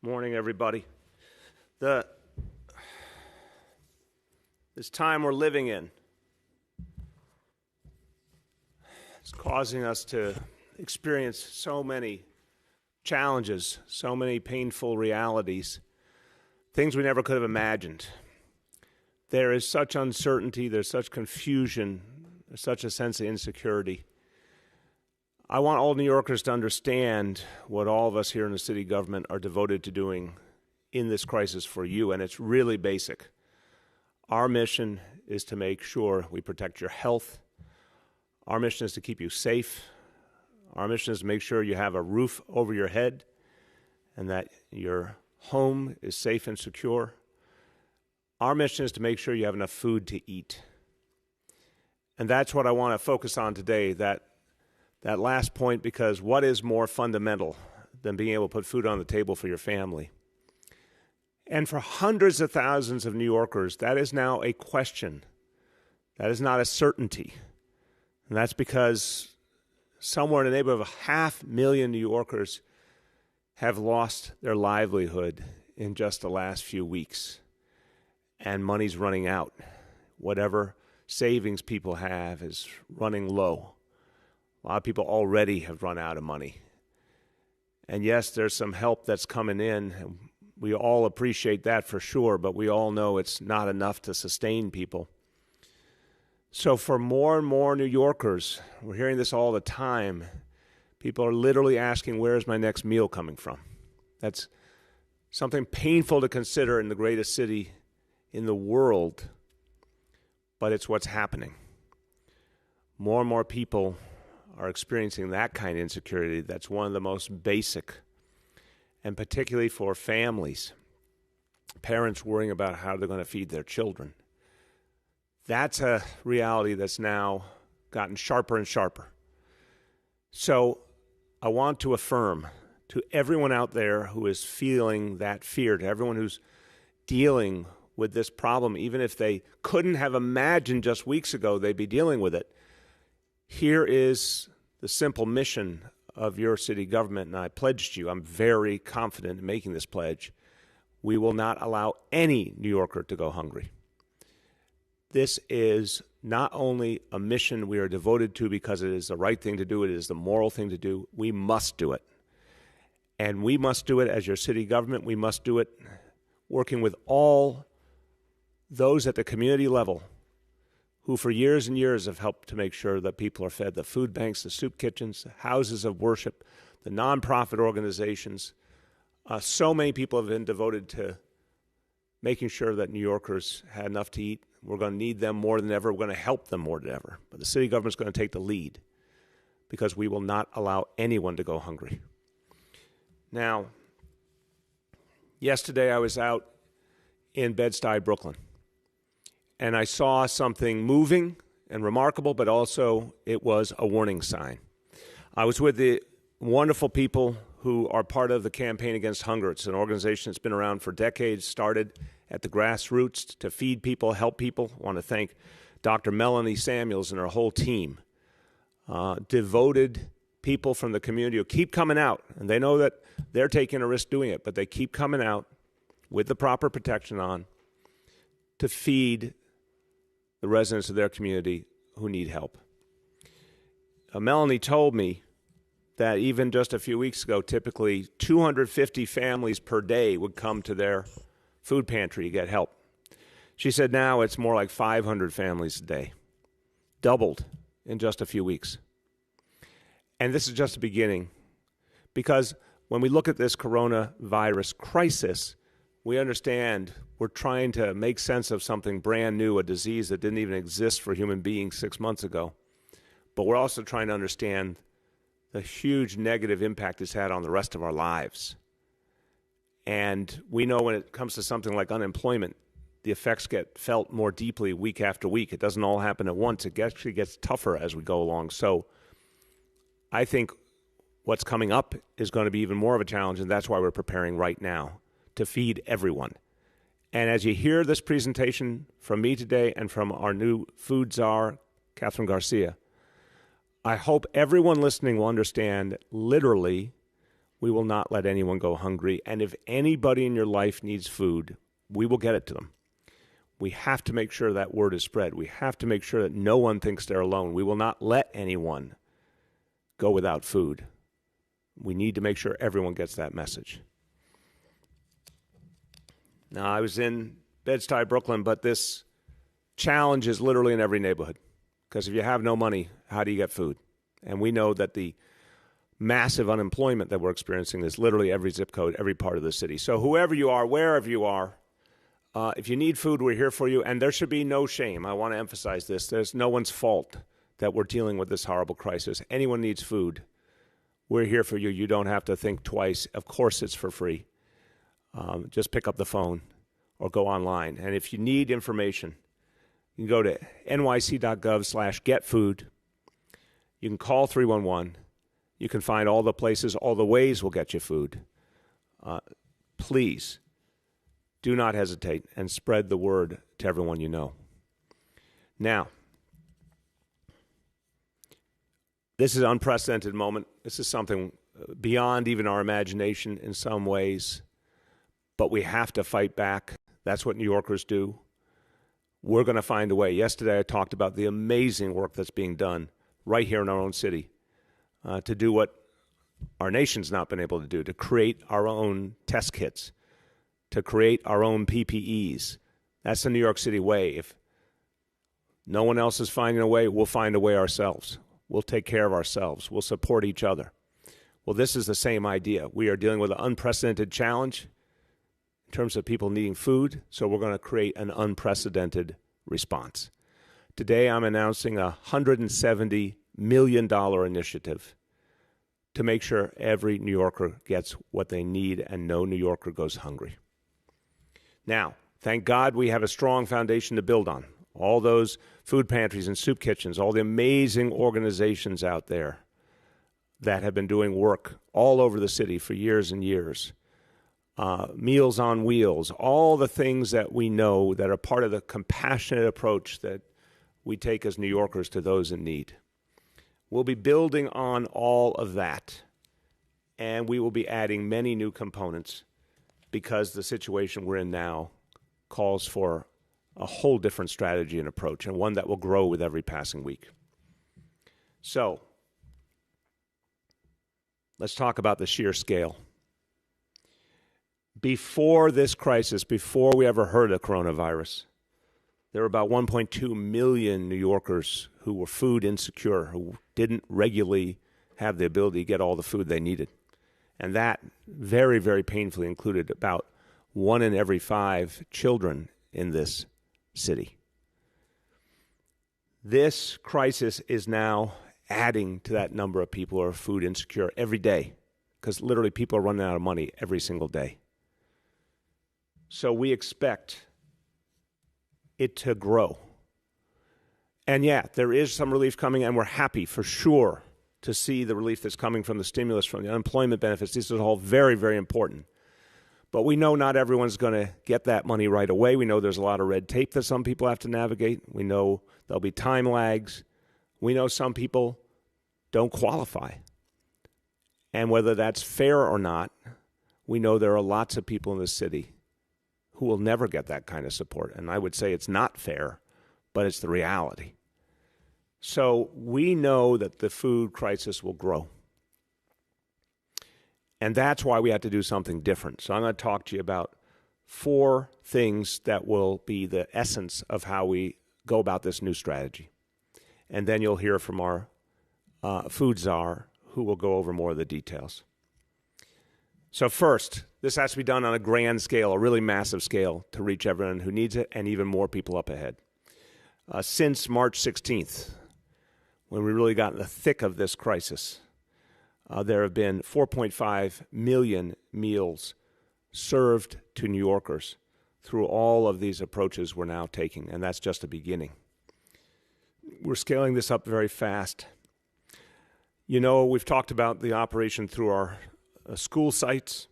Morning, everybody. This time we're living in is causing us to experience so many challenges, so many painful realities, things we never could have imagined. There is such uncertainty, there's such confusion, there's such a sense of insecurity. I want all New Yorkers to understand what all of us here in the city government are devoted to doing in this crisis for you, and it's really basic. Our mission is to make sure we protect your health. Our mission is to keep you safe. Our mission is to make sure you have a roof over your head and that your home is safe and secure. Our mission is to make sure you have enough food to eat. And that's what I want to focus on today, that last point, because what is more fundamental than being able to put food on the table for your family? And for hundreds of thousands of New Yorkers, that is now a question. That is not a certainty. And that's because somewhere in the neighborhood of 500,000 New Yorkers have lost their livelihood in just the last few weeks. And money's running out. Whatever savings people have is running low. A lot of people already have run out of money. And yes, there's some help that's coming in. We all appreciate that for sure, but we all know it's not enough to sustain people. So for more and more New Yorkers, we're hearing this all the time, people are literally asking, where's my next meal coming from? That's something painful to consider in the greatest city in the world, but it's what's happening. More and more people are experiencing that kind of insecurity. That's one of the most basic, and particularly for families, parents worrying about how they're going to feed their children. That's a reality that's now gotten sharper and sharper. So I want to affirm to everyone out there who is feeling that fear, to everyone who's dealing with this problem, even if they couldn't have imagined just weeks ago they'd be dealing with it, here is the simple mission of your city government, and I pledged you, I'm very confident in making this pledge, we will not allow any New Yorker to go hungry. This is not only a mission we are devoted to because it is the right thing to do, it is the moral thing to do, we must do it. And we must do it as your city government, we must do it working with all those at the community level who for years and years have helped to make sure that people are fed, the food banks, the soup kitchens, the houses of worship, the nonprofit organizations. So many people have been devoted to making sure that New Yorkers had enough to eat. We're going to need them more than ever. We're going to help them more than ever. But the city government's going to take the lead because we will not allow anyone to go hungry. Now, yesterday I was out in Bed-Stuy, Brooklyn. And I saw something moving and remarkable, but also it was a warning sign. I was with the wonderful people who are part of the Campaign Against Hunger. It's an organization that's been around for decades, started at the grassroots to feed people, help people. I want to thank Dr. Melanie Samuels and her whole team. Devoted people from the community who keep coming out, and they know that they're taking a risk doing it, but they keep coming out with the proper protection on to feed the residents of their community who need help. Melanie told me that even just a few weeks ago, typically 250 families per day would come to their food pantry to get help. She said now it's more like 500 families a day, doubled in just a few weeks. And this is just the beginning, because when we look at this coronavirus crisis, we understand we're trying to make sense of something brand new, a disease that didn't even exist for human beings 6 months ago. But we're also trying to understand the huge negative impact it's had on the rest of our lives. And we know when it comes to something like unemployment, the effects get felt more deeply week after week. It doesn't all happen at once. It actually gets tougher as we go along. So I think what's coming up is going to be even more of a challenge, and that's why we're preparing right now to feed everyone. And as you hear this presentation from me today and from our new food czar, Catherine Garcia, I hope everyone listening will understand literally We will not let anyone go hungry. And if anybody in your life needs food, we will get it to them. We have to make sure that word is spread. We have to make sure that no one thinks they're alone. We will not let anyone go without food. We need to make sure everyone gets that message. Now, I was in Bed-Stuy, Brooklyn, but this challenge is literally in every neighborhood. Because if you have no money, how do you get food? And we know that the massive unemployment that we're experiencing is literally every zip code, every part of the city. So whoever you are, wherever you are, if you need food, we're here for you. And there should be no shame. I want to emphasize this. There's no one's fault that we're dealing with this horrible crisis. Anyone needs food, we're here for you. You don't have to think twice. Of course it's for free. Just pick up the phone or go online. And if you need information, you can go to nyc.gov/getfood. You can call 311. You can find all the places, all the ways we'll get you food. Please do not hesitate and spread the word to everyone you know. Now, this is an unprecedented moment. This is something beyond even our imagination in some ways, but we have to fight back. That's what New Yorkers do. We're going to find a way. Yesterday, I talked about the amazing work that's being done right here in our own city to do what our nation's not been able to do, to create our own test kits, to create our own PPEs. That's the New York City way. If no one else is finding a way, we'll find a way ourselves. We'll take care of ourselves. We'll support each other. Well, this is the same idea. We are dealing with an unprecedented challenge in terms of people needing food, so we're going to create an unprecedented response. Today, I'm announcing a $170 million initiative to make sure every New Yorker gets what they need and no New Yorker goes hungry. Now, thank God we have a strong foundation to build on. All those food pantries and soup kitchens, all the amazing organizations out there that have been doing work all over the city for years and years. Meals on Wheels, all the things that we know that are part of the compassionate approach that we take as New Yorkers to those in need. We'll be building on all of that, and we will be adding many new components because the situation we're in now calls for a whole different strategy and approach, and one that will grow with every passing week. So, let's talk about the sheer scale. Before this crisis, before we ever heard of coronavirus, there were about 1.2 million New Yorkers who were food insecure, who didn't regularly have the ability to get all the food they needed. And that very, very painfully included about 1 in every 5 children in this city. This crisis is now adding to that number of people who are food insecure every day, because literally people are running out of money every single day. So we expect it to grow. And yeah, there is some relief coming, and we're happy for sure to see the relief that's coming from the stimulus, from the unemployment benefits. This is all very, very important. But we know not everyone's going to get that money right away. We know there's a lot of red tape that some people have to navigate. We know there'll be time lags. We know some people don't qualify. And whether that's fair or not, we know there are lots of people in the city who will never get that kind of support. And I would say it's not fair, but it's the reality. So we know that the food crisis will grow. And that's why we have to do something different. So I'm going to talk to you about 4 things that will be the essence of how we go about this new strategy. And then you'll hear from our food czar, who will go over more of the details. So first, this has to be done on a grand scale, a really massive scale, to reach everyone who needs it and even more people up ahead. Since March 16th, when we really got in the thick of this crisis, there have been 4.5 million meals served to New Yorkers through all of these approaches we're now taking, and that's just a beginning. We're scaling this up very fast. You know, we've talked about the operation through our school sites.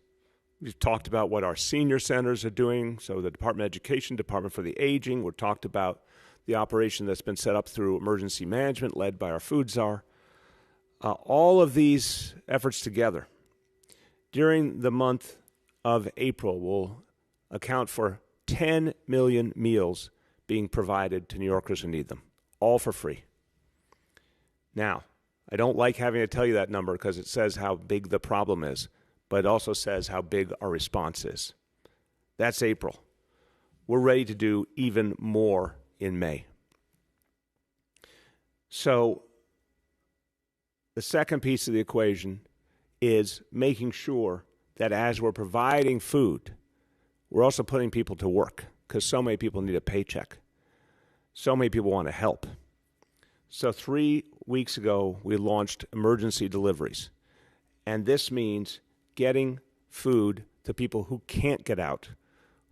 We've talked about what our senior centers are doing, so the Department of Education, Department for the Aging. We've talked about the operation that's been set up through emergency management led by our food czar. All of these efforts together during the month of April will account for 10 million meals being provided to New Yorkers who need them, all for free. Now, I don't like having to tell you that number because it says how big the problem is, but it also says how big our response is. That's April. We're ready to do even more in May. So the second piece of the equation is making sure that as we're providing food, we're also putting people to work because so many people need a paycheck. So many people want to help. So 3 weeks ago, we launched emergency deliveries. And this means getting food to people who can't get out,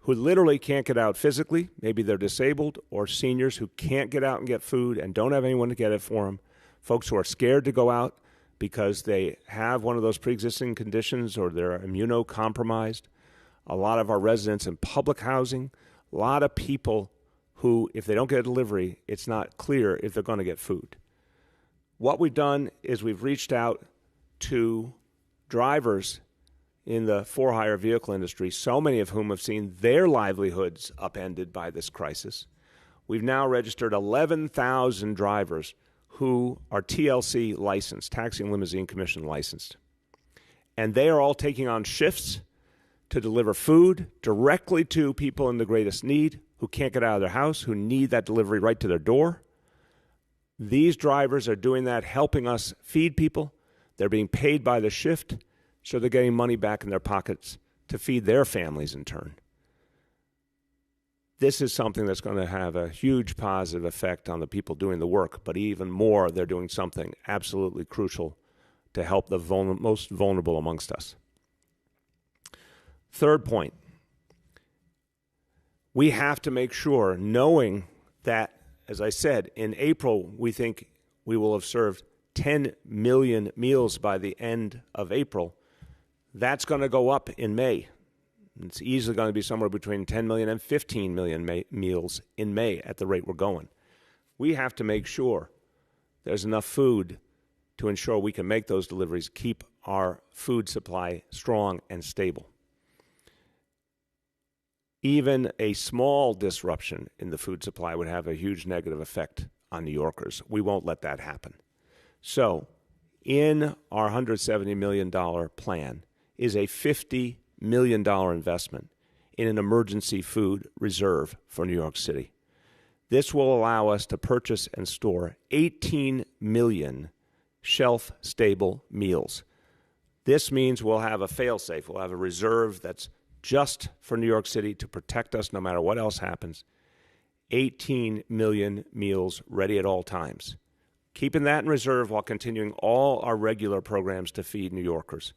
who literally can't get out physically. Maybe they're disabled, or seniors who can't get out and get food and don't have anyone to get it for them. Folks who are scared to go out because they have one of those pre-existing conditions or they're immunocompromised. A lot of our residents in public housing, a lot of people who, if they don't get a delivery, it's not clear if they're going to get food. What we've done is we've reached out to drivers in the for-hire vehicle industry, so many of whom have seen their livelihoods upended by this crisis. We've now registered 11,000 drivers who are TLC licensed, Taxi and Limousine Commission licensed. And they are all taking on shifts to deliver food directly to people in the greatest need who can't get out of their house, who need that delivery right to their door. These drivers are doing that, helping us feed people. They're being paid by the shift, so they're getting money back in their pockets to feed their families in turn. This is something that's going to have a huge positive effect on the people doing the work, but even more, they're doing something absolutely crucial to help the most vulnerable amongst us. Third point, we have to make sure, knowing that, as I said, in April, we think we will have served 10 million meals by the end of April. That's going to go up in May. It's easily going to be somewhere between 10 million and 15 million meals in May at the rate we're going. We have to make sure there's enough food to ensure we can make those deliveries, keep our food supply strong and stable. Even a small disruption in the food supply would have a huge negative effect on New Yorkers. We won't let that happen. So, in our $170 million plan is a $50 million investment in an emergency food reserve for New York City. This will allow us to purchase and store 18 million shelf-stable meals. This means we'll have a fail-safe. We'll have a reserve that's just for New York City to protect us no matter what else happens. 18 million meals ready at all times. Keeping that in reserve while continuing all our regular programs to feed New Yorkers.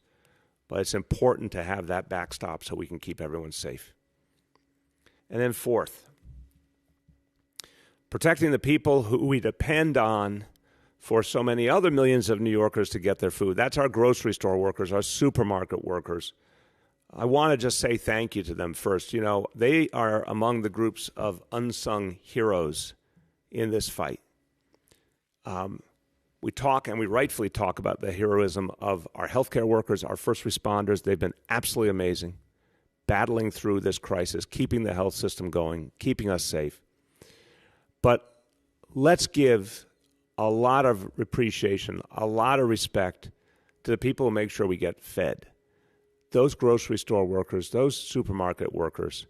But it's important to have that backstop so we can keep everyone safe. And then fourth, protecting the people who we depend on for so many other millions of New Yorkers to get their food. That's our grocery store workers, our supermarket workers. I want to just say thank you to them first. You know, they are among the groups of unsung heroes in this fight. We talk, and we rightfully talk, about the heroism of our healthcare workers, our first responders. They've been absolutely amazing, battling through this crisis, keeping the health system going, keeping us safe. But let's give a lot of appreciation, a lot of respect to the people who make sure we get fed. Those grocery store workers, those supermarket workers,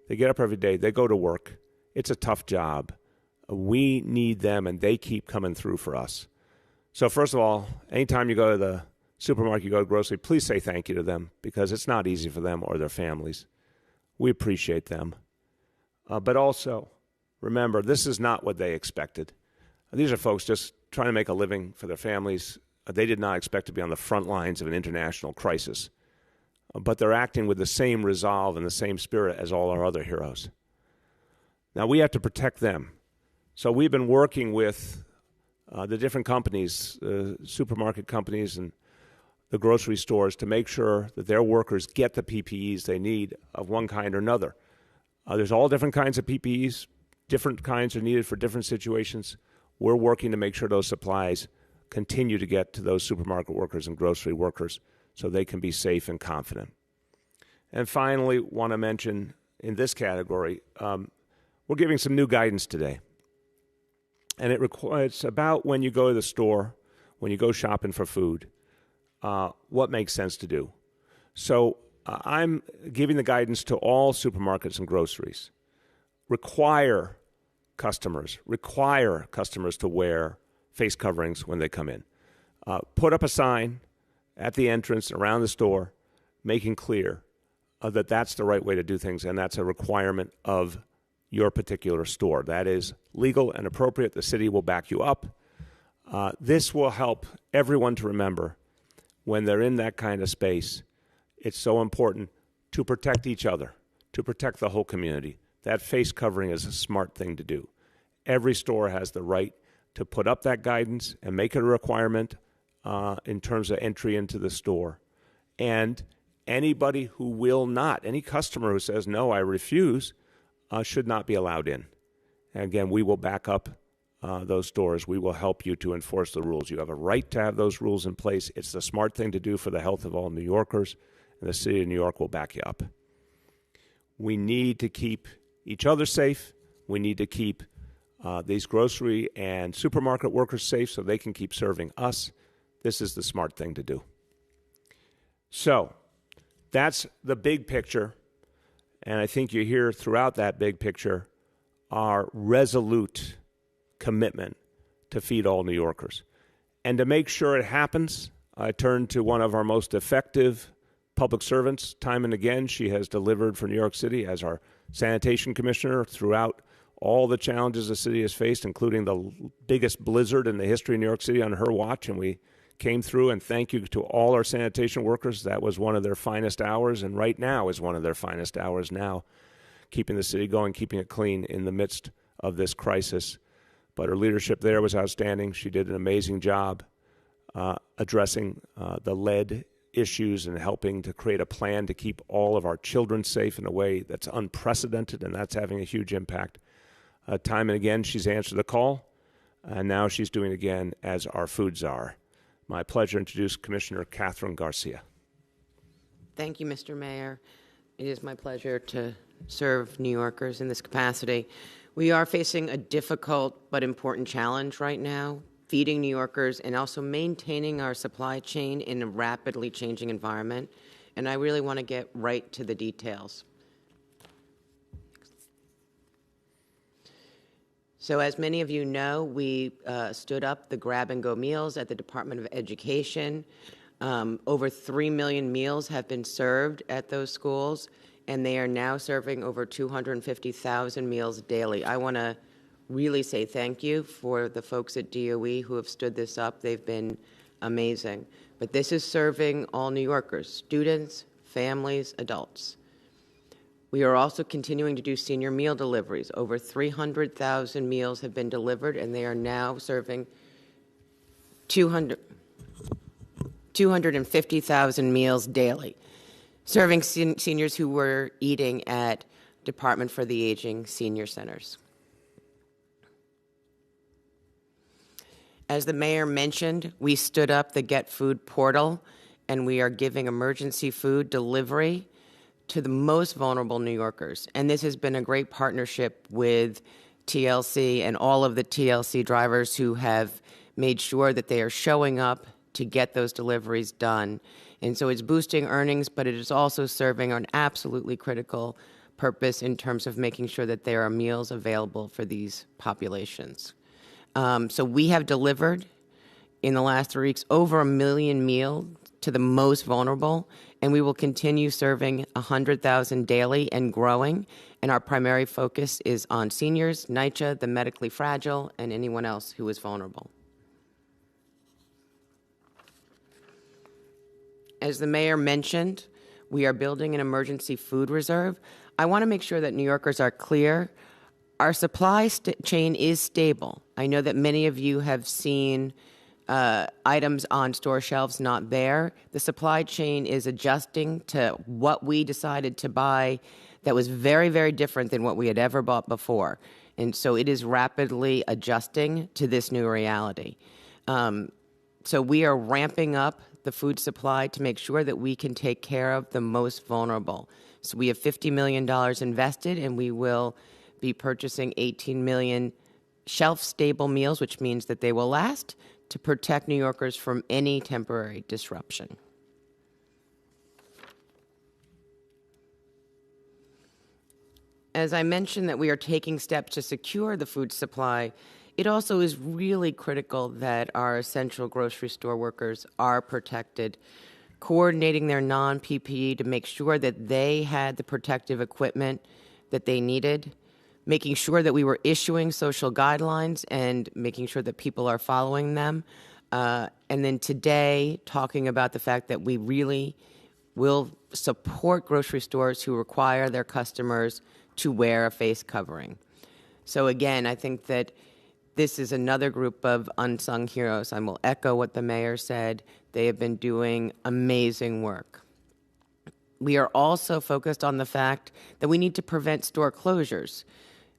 they get up every day, they go to work. It's a tough job. We need them, and they keep coming through for us. So first of all, anytime you go to the supermarket, you go to grocery, please say thank you to them because it's not easy for them or their families. We appreciate them. But also, remember, this is not what they expected. These are folks just trying to make a living for their families. They did not expect to be on the front lines of an international crisis. But they're acting with the same resolve and the same spirit as all our other heroes. Now, we have to protect them. So we've been working with the different companies, supermarket companies and the grocery stores, to make sure that their workers get the PPEs they need of one kind or another. There's all different kinds of PPEs. Different kinds are needed for different situations. We're working to make sure those supplies continue to get to those supermarket workers and grocery workers so they can be safe and confident. And finally, want to mention in this category, we're giving some new guidance today. And it's about when you go to the store, when you go shopping for food, what makes sense to do. So I'm giving the guidance to all supermarkets and groceries. Require customers to wear face coverings when they come in. Put up a sign at the entrance around the store making clear that that's the right way to do things, and that's a requirement of your particular store. That is legal and appropriate. The city will back you up. This will help everyone to remember when they're in that kind of space, it's so important to protect each other, to protect the whole community. That face covering is a smart thing to do. Every store has the right to put up that guidance and make it a requirement in terms of entry into the store. And anybody who will not, any customer who says, no, I refuse, should not be allowed in. And again, we will back up those stores. We will help you to enforce the rules. You have a right to have those rules in place. It's the smart thing to do for the health of all New Yorkers, and the city of New York will back you up. We need to keep each other safe. We need to keep these grocery and supermarket workers safe so they can keep serving us. This is the smart thing to do. So that's the big picture, and I think you hear throughout that big picture our resolute commitment to feed all New Yorkers. And to make sure it happens, I turn to one of our most effective public servants. Time and again, she has delivered for New York City as our sanitation commissioner throughout all the challenges the city has faced, including the biggest blizzard in the history of New York City on her watch, and we came through, and thank you to all our sanitation workers. That was one of their finest hours, and right now is one of their finest hours now, keeping the city going, keeping it clean in the midst of this crisis. But her leadership there was outstanding. She did an amazing job addressing the lead issues and helping to create a plan to keep all of our children safe in a way that's unprecedented, and that's having a huge impact. Time and again, she's answered the call, and now she's doing it again as our food czar. My pleasure to introduce Commissioner Catherine Garcia. Thank you, Mr. Mayor. It is my pleasure to serve New Yorkers in this capacity. We are facing a difficult but important challenge right now, feeding New Yorkers and also maintaining our supply chain in a rapidly changing environment. And I really want to get right to the details. So as many of you know, we stood up the grab-and-go meals at the Department of Education. Over 3 million meals have been served at those schools, and they are now serving over 250,000 meals daily. I want to really say thank you for the folks at DOE who have stood this up. They've been amazing. But this is serving all New Yorkers, students, families, adults. We are also continuing to do senior meal deliveries. Over 300,000 meals have been delivered, and they are now serving 250,000 meals daily, serving seniors who were eating at Department for the Aging senior centers. As the mayor mentioned, we stood up the Get Food portal, and we are giving emergency food delivery to the most vulnerable New Yorkers. And this has been a great partnership with TLC and all of the TLC drivers who have made sure that they are showing up to get those deliveries done. And so it's boosting earnings, but it is also serving an absolutely critical purpose in terms of making sure that there are meals available for these populations. So we have delivered in the last 3 weeks over 1 million meals to the most vulnerable, and we will continue serving 100,000 daily and growing. And our primary focus is on seniors, NYCHA, the medically fragile, and anyone else who is vulnerable. As the mayor mentioned, we are building an emergency food reserve. I want to make sure that New Yorkers are clear. Our supply chain is stable. I know that many of you have seen items on store shelves not there. The supply chain is adjusting to what we decided to buy that was very, very different than what we had ever bought before. And so it is rapidly adjusting to this new reality. So we are ramping up the food supply to make sure that we can take care of the most vulnerable. So we have $50 million invested, and we will be purchasing 18 million shelf-stable meals, which means that they will last, to protect New Yorkers from any temporary disruption. As I mentioned that we are taking steps to secure the food supply, it also is really critical that our essential grocery store workers are protected, coordinating their non-PPE to make sure that they had the protective equipment that they needed, making sure that we were issuing social guidelines and making sure that people are following them. And then today, talking about the fact that we really will support grocery stores who require their customers to wear a face covering. So again, I think that this is another group of unsung heroes. I will echo what the mayor said. They have been doing amazing work. We are also focused on the fact that we need to prevent store closures.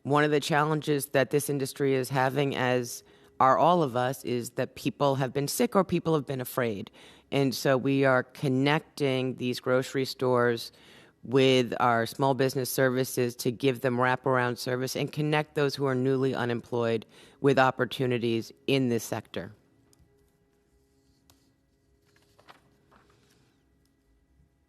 One of the challenges that this industry is having, as are all of us, is that people have been sick or people have been afraid. And so we are connecting these grocery stores with our small business services to give them wraparound service and connect those who are newly unemployed with opportunities in this sector.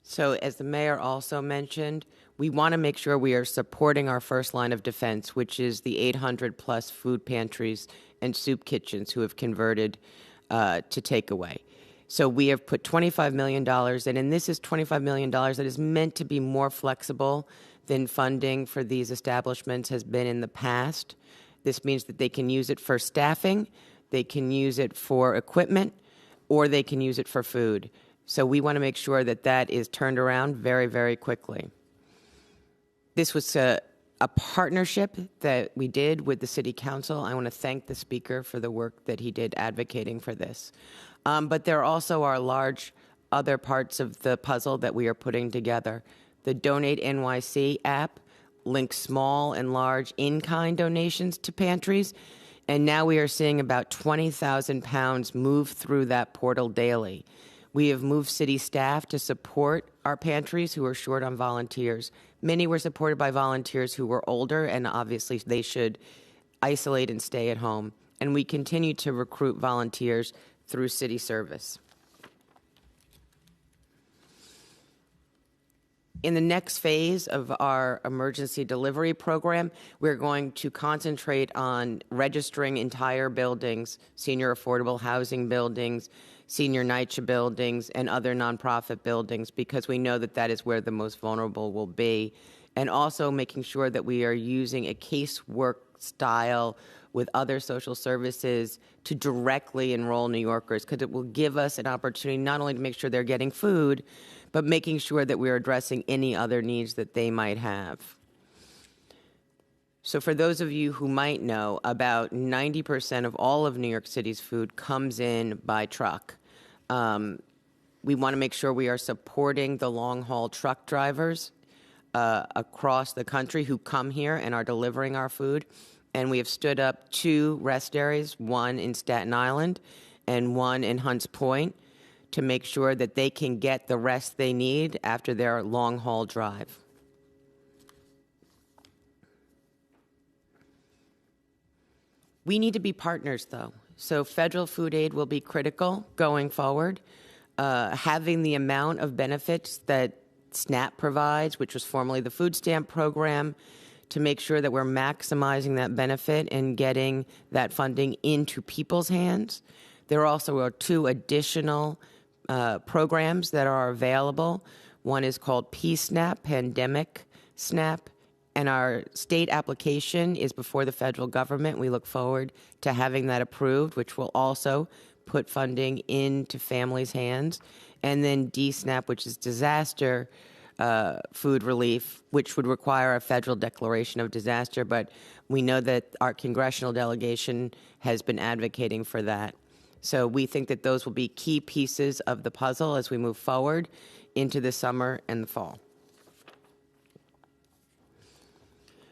So as the mayor also mentioned, we want to make sure we are supporting our first line of defense, which is the 800 plus food pantries and soup kitchens who have converted to takeaway. So we have put $25 million in, and this is $25 million that is meant to be more flexible than funding for these establishments has been in the past. This means that they can use it for staffing, they can use it for equipment, or they can use it for food. So we want to make sure that that is turned around very, very quickly. This was a partnership that we did with the City Council. I want to thank the Speaker for the work that he did advocating for this. But there also are large other parts of the puzzle that we are putting together. The Donate NYC app links small and large in-kind donations to pantries, and now we are seeing about 20,000 pounds move through that portal daily. We have moved city staff to support our pantries who are short on volunteers. Many were supported by volunteers who were older, and obviously they should isolate and stay at home. And we continue to recruit volunteers through city service. In the next phase of our emergency delivery program, we're going to concentrate on registering entire buildings, senior affordable housing buildings, senior NYCHA buildings, and other nonprofit buildings, because we know that that is where the most vulnerable will be. And also making sure that we are using a casework style with other social services to directly enroll New Yorkers, because it will give us an opportunity not only to make sure they're getting food, but making sure that we're addressing any other needs that they might have. So for those of you who might know, about 90% of all of New York City's food comes in by truck. We want to make sure we are supporting the long-haul truck drivers across the country who come here and are delivering our food. And we have stood up 2 rest areas, one in Staten Island and one in Hunts Point, to make sure that they can get the rest they need after their long-haul drive. We need to be partners, though. So federal food aid will be critical going forward. Having the amount of benefits that SNAP provides, which was formerly the food stamp program, to make sure that we're maximizing that benefit and getting that funding into people's hands. There also are 2 additional programs that are available. One is called PSNAP, Pandemic SNAP, and our state application is before the federal government. We look forward to having that approved, which will also put funding into families' hands. And then DSNAP, which is disaster food relief, which would require a federal declaration of disaster, but we know that our congressional delegation has been advocating for that. So we think that those will be key pieces of the puzzle as we move forward into the summer and the fall.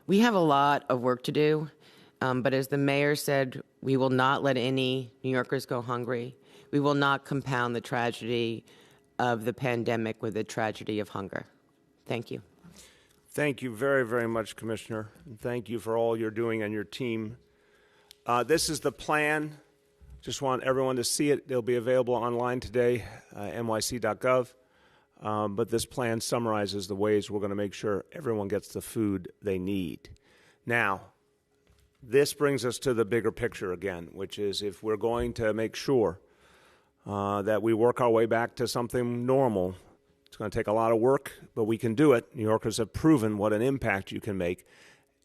We have a lot of work to do, but as the mayor said, we will not let any New Yorkers go hungry. we will not compound the tragedy of the pandemic with the tragedy of hunger. Thank you. Thank you very, very much, Commissioner. And thank you for all you're doing and your team. This is the plan. Just want everyone to see it. It'll be available online today, nyc.gov. But this plan summarizes the ways we're going to make sure everyone gets the food they need. Now, this brings us to the bigger picture again, which is if we're going to make sure that we work our way back to something normal, it's going to take a lot of work, but we can do it. New Yorkers have proven what an impact you can make.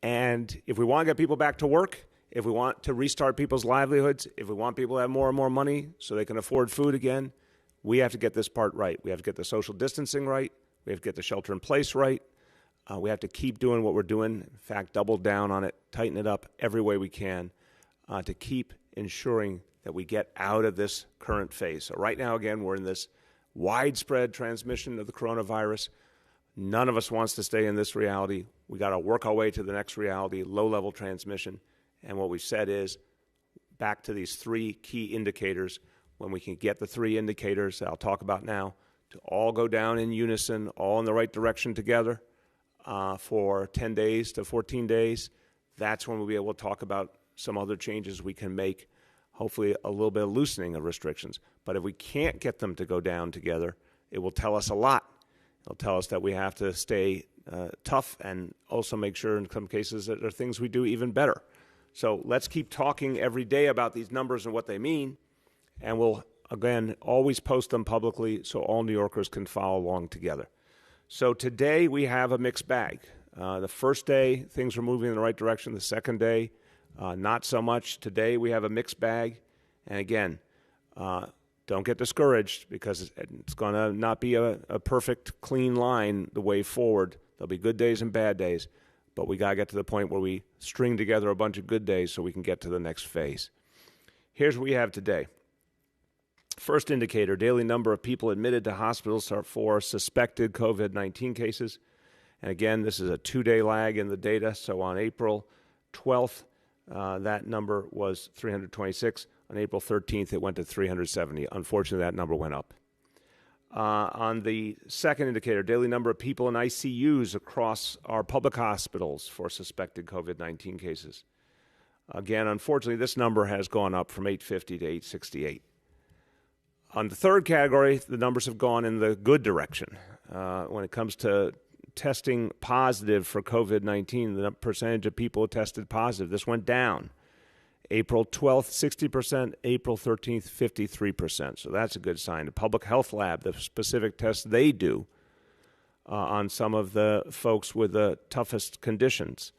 And if we want to get people back to work, if we want to restart people's livelihoods, if we want people to have more and more money so they can afford food again, we have to get this part right. We have to get the social distancing right. We have to get the shelter in place right. We have to keep doing what we're doing. In fact, double down on it, tighten it up every way we can to keep ensuring that we get out of this current phase. So right now, again, we're in this widespread transmission of the coronavirus. None of us wants to stay in this reality. We got to work our way to the next reality, low-level transmission. And what we've said is back to these three key indicators. When we can get the three indicators that I'll talk about now to all go down in unison, all in the right direction together for 10 days to 14 days, that's when we'll be able to talk about some other changes we can make, hopefully a little bit of loosening of restrictions. But if we can't get them to go down together, it will tell us a lot. It'll tell us that we have to stay tough and also make sure in some cases that there are things we do even better. So let's keep talking every day about these numbers and what they mean. And we'll, again, always post them publicly so all New Yorkers can follow along together. So today we have a mixed bag. The first day, things were moving in the right direction. The second day, not so much. Today we have a mixed bag. And again, don't get discouraged because it's going to not be a perfect, clean line the way forward. There'll be good days and bad days. But we got to get to the point where we string together a bunch of good days so we can get to the next phase. Here's what we have today. First indicator, daily number of people admitted to hospitals for suspected COVID-19 cases. And again, this is a 2-day lag in the data. So on April 12th, that number was 326. On April 13th, it went to 370. Unfortunately, that number went up. On the second indicator, daily number of people in ICUs across our public hospitals for suspected COVID-19 cases. Again, unfortunately, this number has gone up from 850 to 868. On the third category, the numbers have gone in the good direction. When it comes to testing positive for COVID-19, the percentage of people who tested positive, this went down. April 12th, 60%, April 13th, 53%. So that's a good sign. The Public Health Lab, the specific tests they do on some of the folks with the toughest conditions.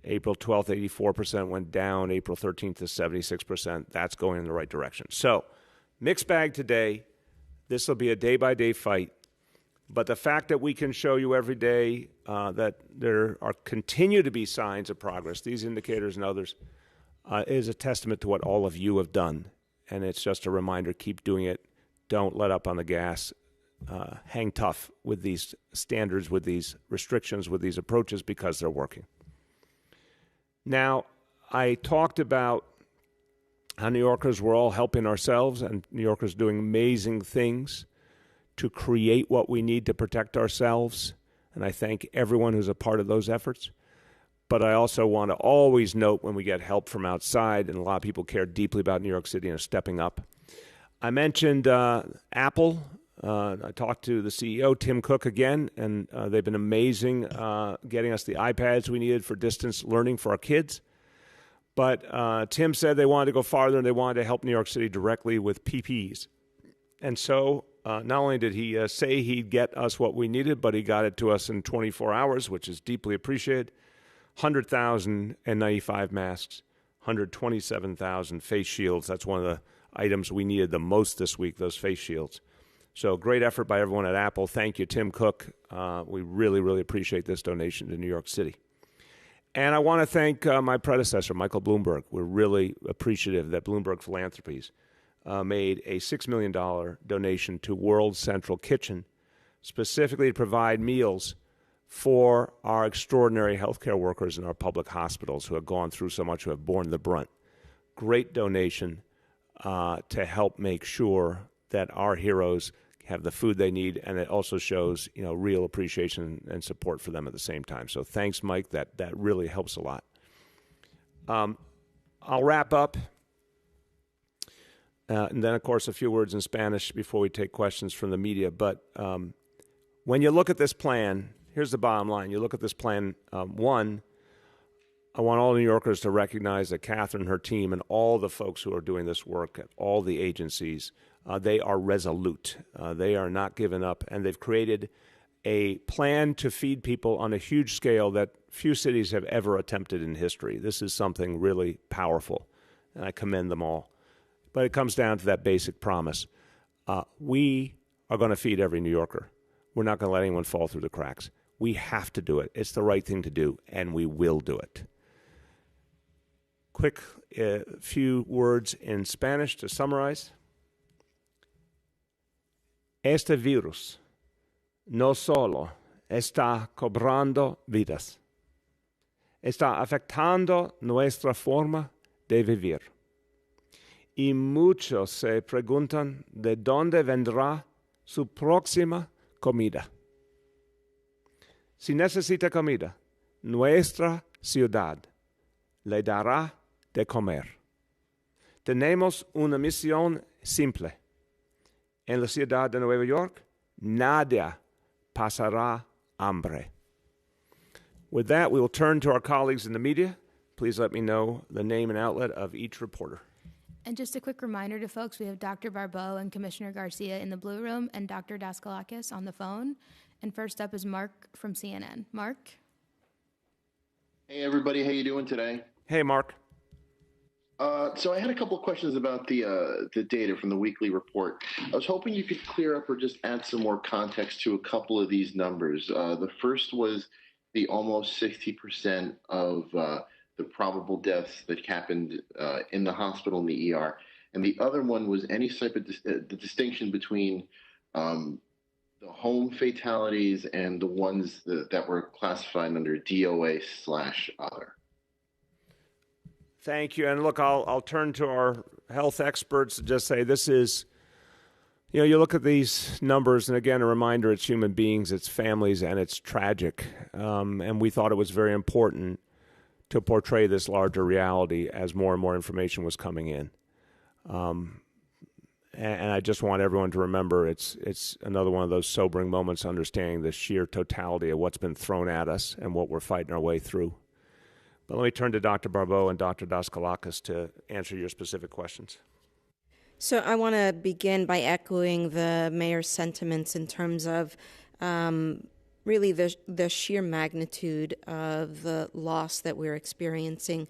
April 12th, 84% went down. April 13th to 76%. That's going in the right direction. So, mixed bag today. This will be a day-by-day fight. But the fact that we can show you every day that there are continue to be signs of progress, these indicators and others, is a testament to what all of you have done. And it's just a reminder, keep doing it. Don't let up on the gas. Hang tough with these standards, with these restrictions, with these approaches because they're working. Now, I talked about how New Yorkers were all helping ourselves and New Yorkers doing amazing things to create what we need to protect ourselves. And I thank everyone who's a part of those efforts. But I also want to always note when we get help from outside, and a lot of people care deeply about New York City and are stepping up. I mentioned Apple. I talked to the CEO, Tim Cook, again, and they've been amazing getting us the iPads we needed for distance learning for our kids. But Tim said they wanted to go farther and they wanted to help New York City directly with PPEs. And so not only did he say he'd get us what we needed, but he got it to us in 24 hours, which is deeply appreciated. 100,095 masks, 127,000 face shields. That's one of the items we needed the most this week, those face shields. So great effort by everyone at Apple. Thank you, Tim Cook. We really, really appreciate this donation to New York City. And I want to thank my predecessor, Michael Bloomberg. We're really appreciative that Bloomberg Philanthropies made a $6 million donation to World Central Kitchen, specifically to provide meals for our extraordinary healthcare workers in our public hospitals who have gone through so much, who have borne the brunt. Great donation. to help make sure that our heroes have the food they need, and it also shows, real appreciation and support for them at the same time. So thanks, Mike. That really helps a lot. I'll wrap up, and then, of course, a few words in Spanish before we take questions from the media. But when you look at this plan, here's the bottom line. You look at this plan, one, I want all New Yorkers to recognize that Catherine and her team and all the folks who are doing this work at all the agencies, they are resolute. They are not giving up, and they've created a plan to feed people on a huge scale that few cities have ever attempted in history. This is something really powerful, and I commend them all. But it comes down to that basic promise. We are going to feed every New Yorker. We're not going to let anyone fall through the cracks. We have to do it. It's the right thing to do, and we will do it. Quick few words in Spanish to summarize. Este virus no solo está cobrando vidas, está afectando nuestra forma de vivir. Y muchos se preguntan de dónde vendrá su próxima comida. Si necesita comida, nuestra ciudad le dará de comer. Tenemos una misión simple. En la ciudad de Nueva York, nadie pasará hambre. With that, we will turn to our colleagues in the media. Please let me know the name and outlet of each reporter. And just a quick reminder to folks, we have Dr. Barbeau and Commissioner Garcia in the blue room and Dr. Daskalakis on the phone. And first up is Mark from CNN. Mark? Hey, everybody. How you doing today? Hey, Mark. So I had a couple of questions about the data from the weekly report. I was hoping you could clear up or just add some more context to a couple of these numbers. The first was the almost 60% of the probable deaths that happened in the hospital in the ER. And the other one was any type of the distinction between the home fatalities and the ones that were classified under DOA/other. Thank you. And look, I'll turn to our health experts and just say this is, you look at these numbers, and again, a reminder, it's human beings, it's families, and it's tragic. And we thought it was very important to portray this larger reality as more and more information was coming in. And I just want everyone to remember it's another one of those sobering moments, understanding the sheer totality of what's been thrown at us and what we're fighting our way through. But let me turn to Dr. Barbeau and Dr. Daskalakis to answer your specific questions. So I want to begin by echoing the mayor's sentiments in terms of really the sheer magnitude of the loss that we're experiencing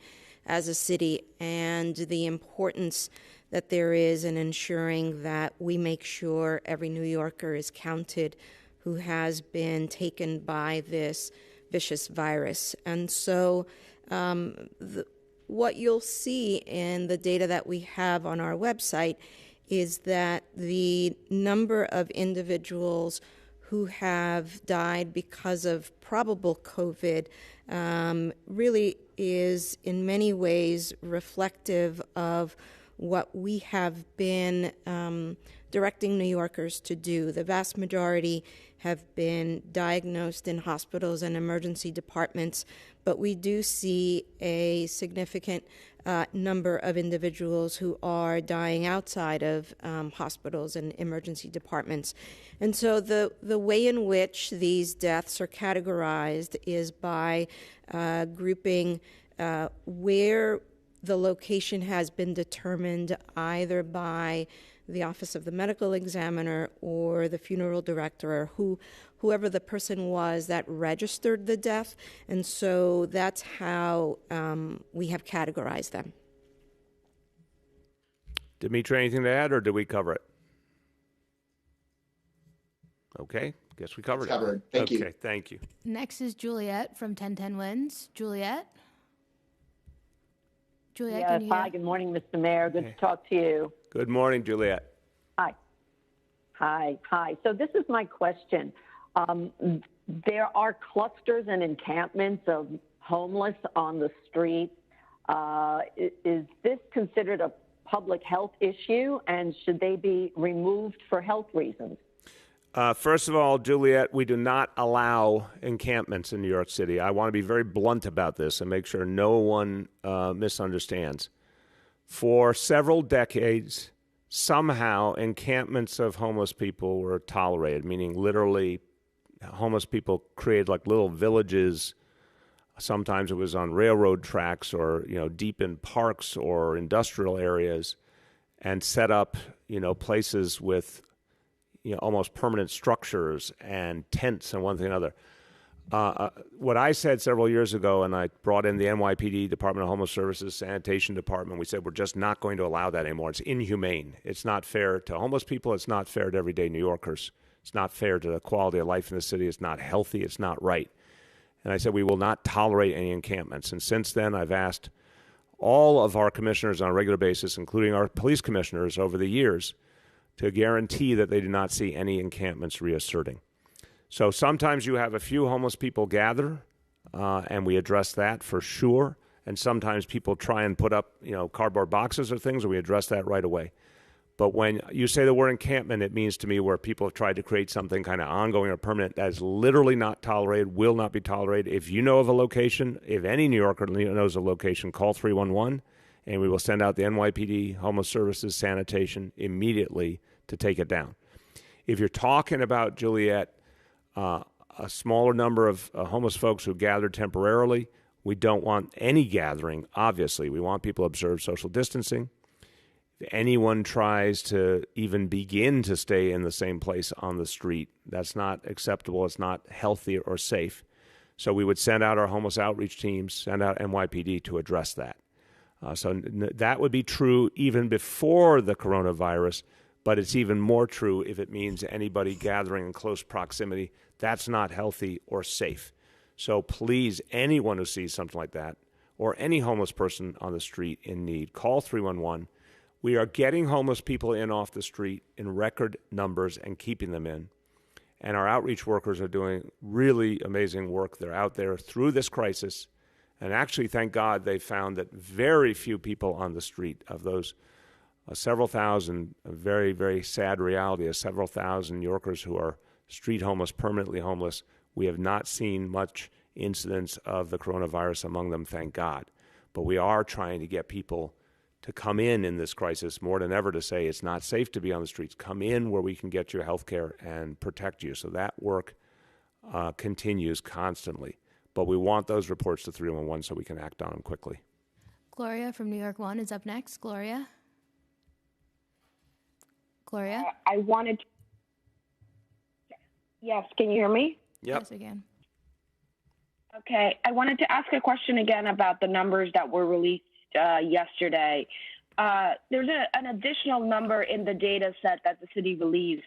as a city and the importance that there is in ensuring that we make sure every New Yorker is counted who has been taken by this vicious virus. And so what you'll see in the data that we have on our website is that the number of individuals who have died because of probable COVID really is in many ways reflective of what we have been directing New Yorkers to do. The vast majority have been diagnosed in hospitals and emergency departments, but we do see a significant number of individuals who are dying outside of hospitals and emergency departments. And so the way in which these deaths are categorized is by grouping where the location has been determined either by the Office of the Medical Examiner or the funeral director or whoever the person was that registered the death. And so that's how we have categorized them. Dimitri, anything to add, or did we cover it? Okay, guess we covered it. Thank you. Okay, thank you. Next is Juliet from 1010 Wins. Juliet? Juliet, yes, can you hear? hi, good morning, Mr. Mayor. Good to talk to you. Good morning, Juliet. Hi. So this is my question. There are clusters and encampments of homeless on the street. Is this considered a public health issue, and should they be removed for health reasons? First of all, Juliet, we do not allow encampments in New York City. I want to be very blunt about this and make sure no one misunderstands. For several decades, somehow encampments of homeless people were tolerated, meaning literally homeless people created like little villages. Sometimes it was on railroad tracks or, deep in parks or industrial areas, and set up, places with almost permanent structures and tents and one thing and another. What I said several years ago, and I brought in the NYPD, Department of Homeless Services, Sanitation Department, we said we're just not going to allow that anymore. It's inhumane. It's not fair to homeless people. It's not fair to everyday New Yorkers. It's not fair to the quality of life in the city. It's not healthy. It's not right. And I said we will not tolerate any encampments. And since then, I've asked all of our commissioners on a regular basis, including our police commissioners over the years, to guarantee that they do not see any encampments reasserting. So sometimes you have a few homeless people gather, and we address that for sure. And sometimes people try and put up, cardboard boxes or things, and we address that right away. But when you say the word encampment, it means to me where people have tried to create something kind of ongoing or permanent that is literally not tolerated, will not be tolerated. If you know of a location, if any New Yorker knows a location, call 311, and we will send out the NYPD, Homeless Services, Sanitation immediately to take it down. If you're talking about, Juliet, a smaller number of homeless folks who gathered temporarily, we don't want any gathering, obviously. We want people to observe social distancing. If anyone tries to even begin to stay in the same place on the street, that's not acceptable. It's not healthy or safe. So we would send out our homeless outreach teams, send out NYPD to address that. So that would be true even before the coronavirus, but it's even more true if it means anybody gathering in close proximity. That's not healthy or safe. So please, anyone who sees something like that, or any homeless person on the street in need, call 311. We are getting homeless people in off the street in record numbers and keeping them in. And our outreach workers are doing really amazing work. They're out there through this crisis. And actually, thank God, they found that very few people on the street, of those several thousand, a very, very sad reality, of several thousand New Yorkers who are street homeless, permanently homeless, we have not seen much incidence of the coronavirus among them, thank God. But we are trying to get people to come in this crisis more than ever to say it's not safe to be on the streets. Come in where we can get your health care and protect you. So that work continues constantly. But we want those reports to 311 so we can act on them quickly. Gloria from New York One is up next. Gloria? Gloria? I wanted to... Yes, can you hear me? Yep. Yes, again. Okay, I wanted to ask a question again about the numbers that were released yesterday. There's an additional number in the data set that the city released.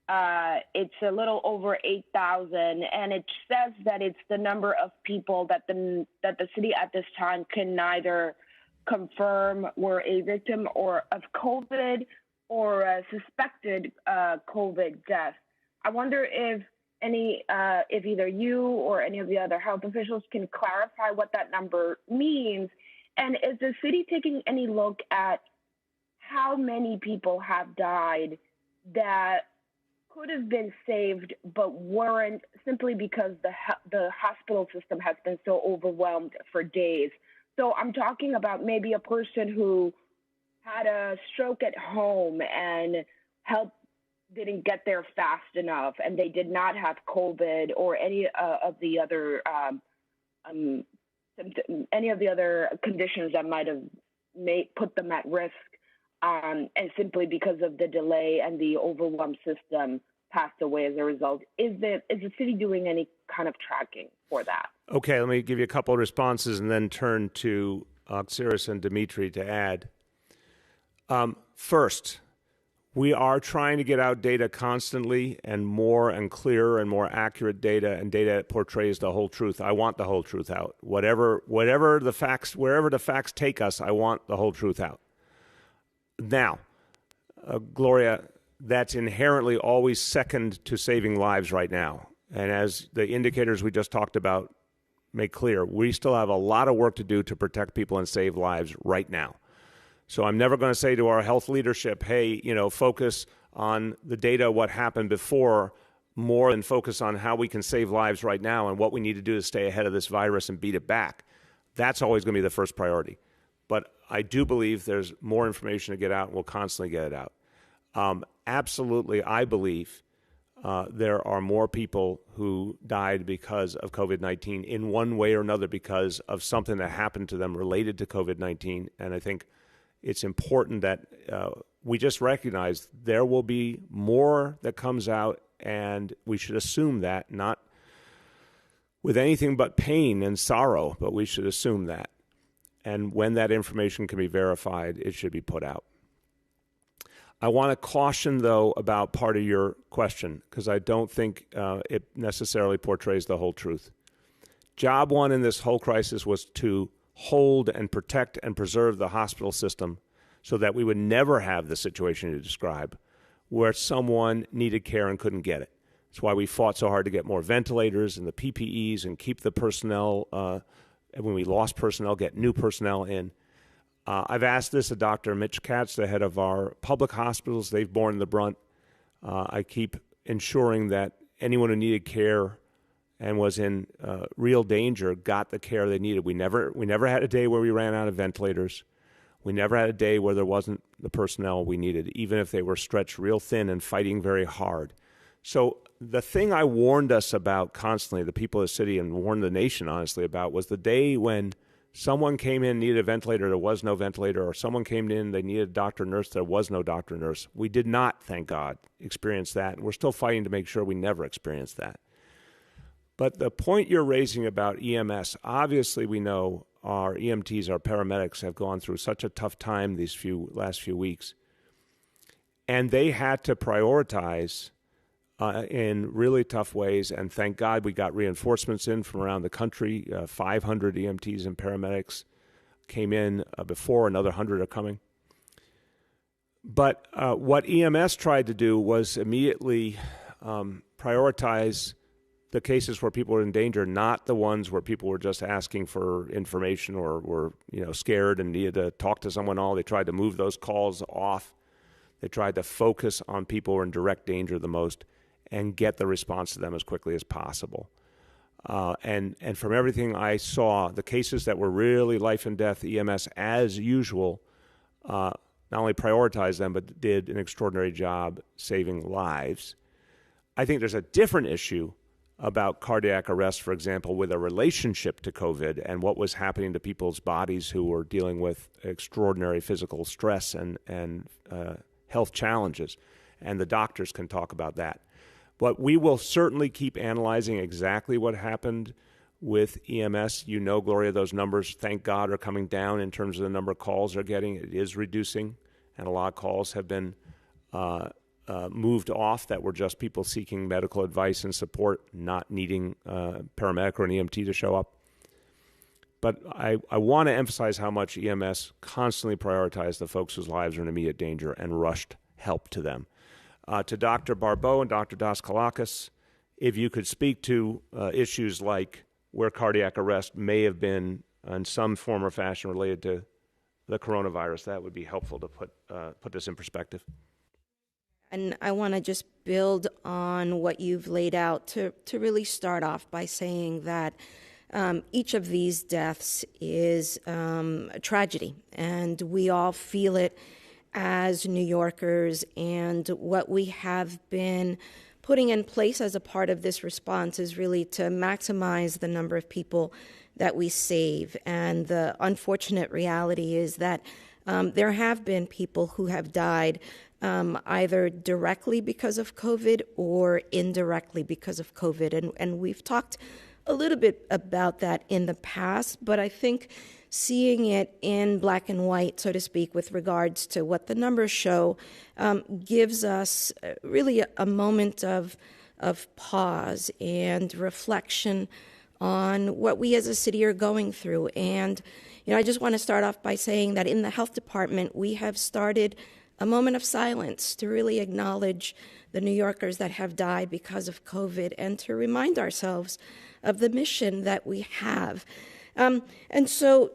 It's a little over 8,000, and it says that it's the number of people that the city at this time can neither confirm were a victim or of COVID or a suspected COVID death. I wonder if either you or any of the other health officials can clarify what that number means. And is the city taking any look at how many people have died that could have been saved but weren't, simply because the hospital system has been so overwhelmed for days? So I'm talking about maybe a person who had a stroke at home and help didn't get there fast enough, and they did not have COVID or any of the other conditions that might have put them at risk, and simply because of the delay and the overwhelmed system passed away as a result. Is the city doing any kind of tracking for that? Okay, let me give you a couple of responses and then turn to Oxiris and Dimitri to add. First, we are trying to get out data constantly, and more and clearer and more accurate data, and data that portrays the whole truth. I want the whole truth out. Wherever the facts take us, I want the whole truth out. Now, Gloria, that's inherently always second to saving lives right now. And as the indicators we just talked about make clear, we still have a lot of work to do to protect people and save lives right now. So I'm never going to say to our health leadership, hey, focus on the data, what happened before, more than focus on how we can save lives right now and what we need to do to stay ahead of this virus and beat it back. That's always going to be the first priority. But I do believe there's more information to get out, and we'll constantly get it out. Absolutely, I believe there are more people who died because of COVID-19 in one way or another because of something that happened to them related to COVID-19. And I think it's important that we just recognize there will be more that comes out, and we should assume that, not with anything but pain and sorrow, but we should assume that. And when that information can be verified, it should be put out. I want to caution, though, about part of your question, because I don't think it necessarily portrays the whole truth. Job one in this whole crisis was to hold and protect and preserve the hospital system so that we would never have the situation you describe where someone needed care and couldn't get it. That's why we fought so hard to get more ventilators and the PPEs and keep the personnel, when we lost personnel, get new personnel in. I've asked this of Dr. Mitch Katz, the head of our public hospitals. They've borne the brunt. I keep ensuring that anyone who needed care and was in real danger got the care they needed. We never had a day where we ran out of ventilators. We never had a day where there wasn't the personnel we needed, even if they were stretched real thin and fighting very hard. So the thing I warned us about constantly, the people of the city, and warned the nation honestly about, was the day when someone came in, needed a ventilator, there was no ventilator, or someone came in, they needed a doctor nurse, there was no doctor nurse. We did not, thank God, experience that, and we're still fighting to make sure we never experience that. But the point you're raising about EMS, obviously we know our EMTs, our paramedics, have gone through such a tough time these last few weeks. And they had to prioritize in really tough ways, and thank God we got reinforcements in from around the country. 500 EMTs and paramedics came in before, another 100 are coming. But what EMS tried to do was immediately prioritize the cases where people were in danger, not the ones where people were just asking for information or were scared and needed to talk to someone. They tried to move those calls off. They tried to focus on people who were in direct danger the most and get the response to them as quickly as possible. And from everything I saw, the cases that were really life and death, EMS, as usual, not only prioritized them, but did an extraordinary job saving lives. I think there's a different issue about cardiac arrest, for example, with a relationship to COVID and what was happening to people's bodies who were dealing with extraordinary physical stress and health challenges. And the doctors can talk about that. But we will certainly keep analyzing exactly what happened with EMS. Gloria, those numbers, thank God, are coming down in terms of the number of calls they're getting. It is reducing, and a lot of calls have been moved off that were just people seeking medical advice and support, not needing a paramedic or an EMT to show up. But I want to emphasize how much EMS constantly prioritized the folks whose lives are in immediate danger and rushed help to them. To Dr. Barbeau and Dr. Daskalakis, if you could speak to issues like where cardiac arrest may have been in some form or fashion related to the coronavirus, that would be helpful to put this in perspective. And I want to just build on what you've laid out to really start off by saying that each of these deaths is a tragedy, and we all feel it as New Yorkers. And what we have been putting in place as a part of this response is really to maximize the number of people that we save. And the unfortunate reality is that there have been people who have died either directly because of COVID or indirectly because of COVID. And we've talked a little bit about that in the past, but I think seeing it in black and white, so to speak, with regards to what the numbers show, gives us really a moment of pause and reflection on what we as a city are going through. And, I just want to start off by saying that in the health department, we have started a moment of silence to really acknowledge the New Yorkers that have died because of COVID and to remind ourselves of the mission that we have. And so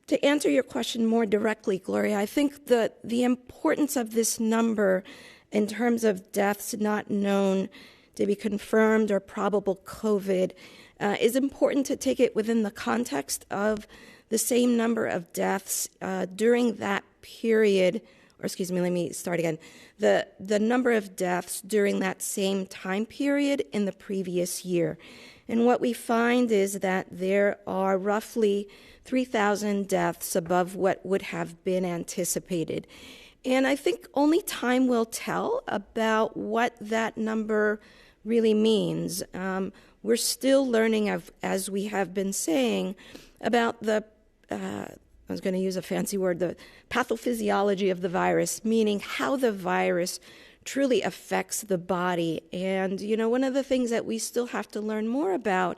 To answer your question more directly, Gloria, I think that the importance of this number in terms of deaths not known to be confirmed or probable COVID is important to take it within the context of the same number of deaths during that period, or excuse me, let me start again. The number of deaths during that same time period in the previous year. And what we find is that there are roughly 3,000 deaths above what would have been anticipated. And I think only time will tell about what that number really means. We're still learning, as we have been saying, about the, I was going to use a fancy word, the pathophysiology of the virus, meaning how the virus truly affects the body. And, one of the things that we still have to learn more about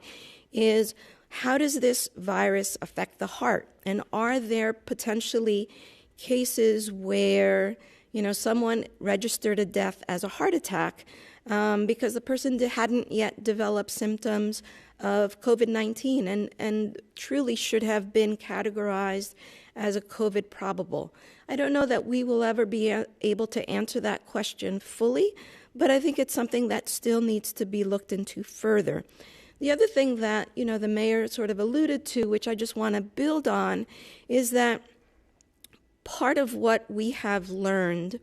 is how does this virus affect the heart? And are there potentially cases where, someone registered a death as a heart attack because the person hadn't yet developed symptoms of COVID-19 and truly should have been categorized as a COVID probable? I don't know that we will ever be able to answer that question fully, but I think it's something that still needs to be looked into further. The other thing that, the mayor sort of alluded to, which I just want to build on, is that part of what we have learned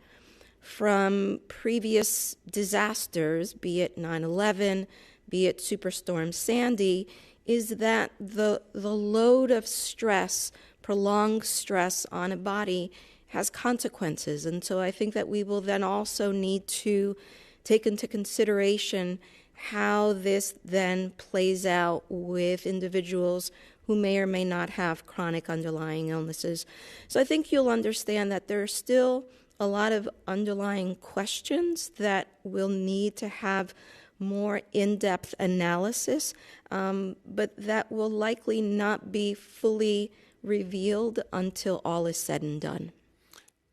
from previous disasters, be it 9/11, be it Superstorm Sandy, is that the load of stress, prolonged stress on a body has consequences. And so I think that we will then also need to take into consideration how this then plays out with individuals who may or may not have chronic underlying illnesses. So I think you'll understand that there are still a lot of underlying questions that will need to have more in-depth analysis, but that will likely not be fully revealed until all is said and done.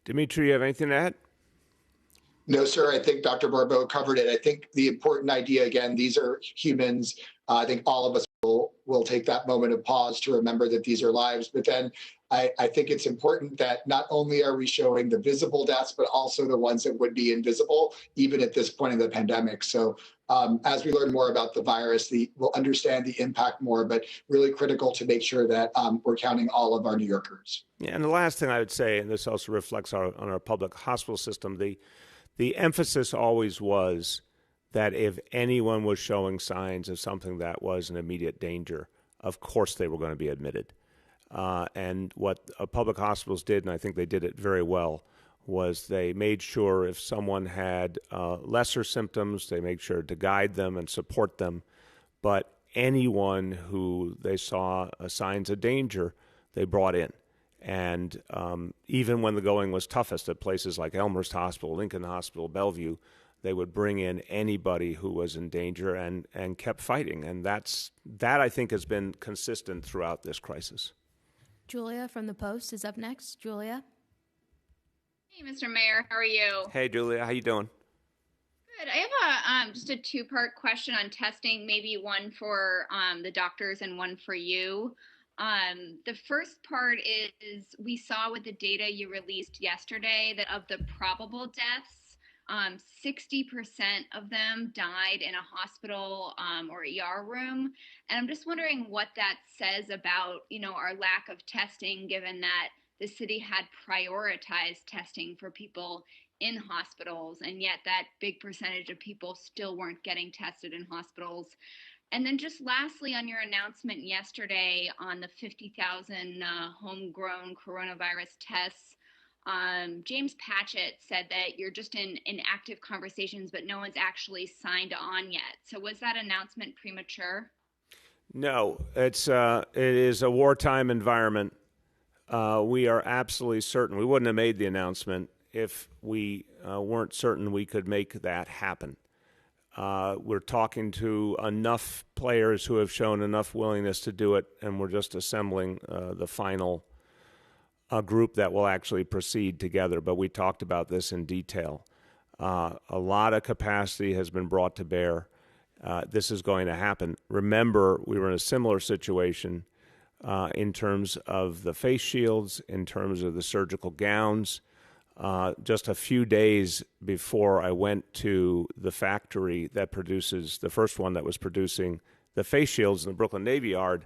Dimitri, you have anything to add? No, sir. I think Dr. Barbeau covered it. I think the important idea, again, these are humans. I think all of us will take that moment of pause to remember that these are lives. But then I think it's important that not only are we showing the visible deaths, but also the ones that would be invisible, even at this point in the pandemic. So as we learn more about the virus, we'll understand the impact more, but really critical to make sure that we're counting all of our New Yorkers. Yeah, and the last thing I would say, and this also reflects on our public hospital system, the emphasis always was that if anyone was showing signs of something that was an immediate danger, of course they were going to be admitted. And what public hospitals did, and I think they did it very well, was they made sure if someone had lesser symptoms, they made sure to guide them and support them. But anyone who they saw signs of danger, they brought in. And even when the going was toughest at places like Elmhurst Hospital, Lincoln Hospital, Bellevue, they would bring in anybody who was in danger and kept fighting. And that I think has been consistent throughout this crisis. Julia from the Post is up next. Julia. Hey, Mr. Mayor, how are you? Hey, Julia, how you doing? Good. I have just a two-part question on testing, maybe one for the doctors and one for you. The first part is we saw with the data you released yesterday that of the probable deaths, 60% of them died in a hospital or ER room. And I'm just wondering what that says about, our lack of testing, given that the city had prioritized testing for people in hospitals, and yet that big percentage of people still weren't getting tested in hospitals. And then just lastly, on your announcement yesterday on the 50,000 homegrown coronavirus tests, James Patchett said that you're just in active conversations, but no one's actually signed on yet. So was that announcement premature? No, it is a wartime environment. We are absolutely certain. We wouldn't have made the announcement if we weren't certain we could make that happen. We're talking to enough players who have shown enough willingness to do it, and we're just assembling the final group that will actually proceed together. But we talked about this in detail. A lot of capacity has been brought to bear. This is going to happen. Remember, we were in a similar situation in terms of the face shields, in terms of the surgical gowns. Just a few days before I went to the factory that produces, the first one that was producing the face shields in the Brooklyn Navy Yard,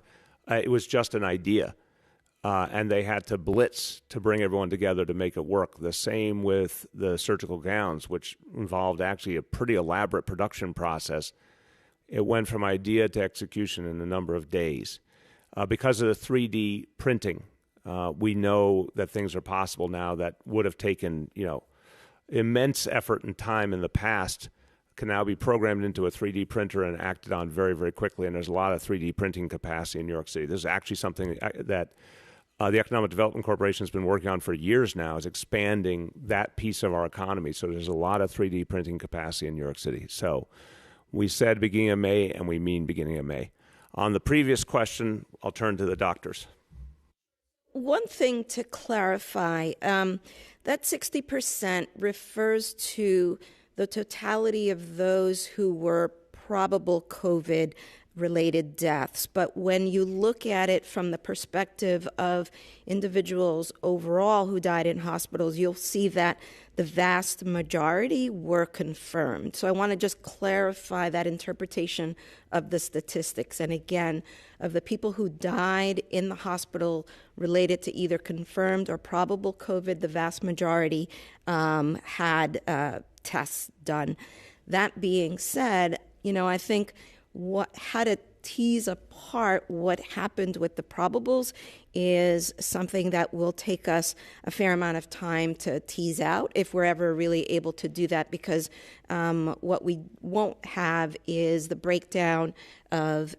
it was just an idea. And they had to blitz to bring everyone together to make it work. The same with the surgical gowns, which involved actually a pretty elaborate production process. It went from idea to execution in a number of days. Because of the 3D printing, we know that things are possible now that would have taken, immense effort and time in the past, can now be programmed into a 3D printer and acted on very, very quickly. And there's a lot of 3D printing capacity in New York City. This is actually something that the Economic Development Corporation has been working on for years now, is expanding that piece of our economy. So there's a lot of 3D printing capacity in New York City. So we said beginning of May, and we mean beginning of May. On the previous question, I'll turn to the doctors. One thing to clarify, that 60% refers to the totality of those who were probable COVID-related deaths. But when you look at it from the perspective of individuals overall who died in hospitals, you'll see that the vast majority were confirmed. So I want to just clarify that interpretation of the statistics. And again, of the people who died in the hospital related to either confirmed or probable COVID, the vast majority had tests done. That being said, I think how to tease apart what happened with the probables is something that will take us a fair amount of time to tease out if we're ever really able to do that, because what we won't have is the breakdown of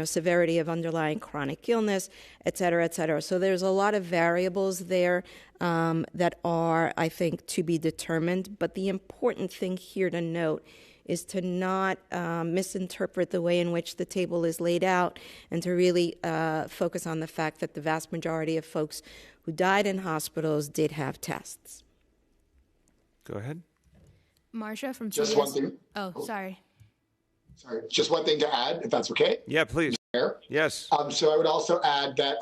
severity of underlying chronic illness, et cetera, et cetera. So there's a lot of variables there that are, I think, to be determined. But the important thing here to note is to not misinterpret the way in which the table is laid out, and to really focus on the fact that the vast majority of folks who died in hospitals did have tests. Go ahead. Marsha from CBS. Just one thing. Oh, sorry. Sorry, just one thing to add, if that's okay. Yeah, please. Yes. So I would also add that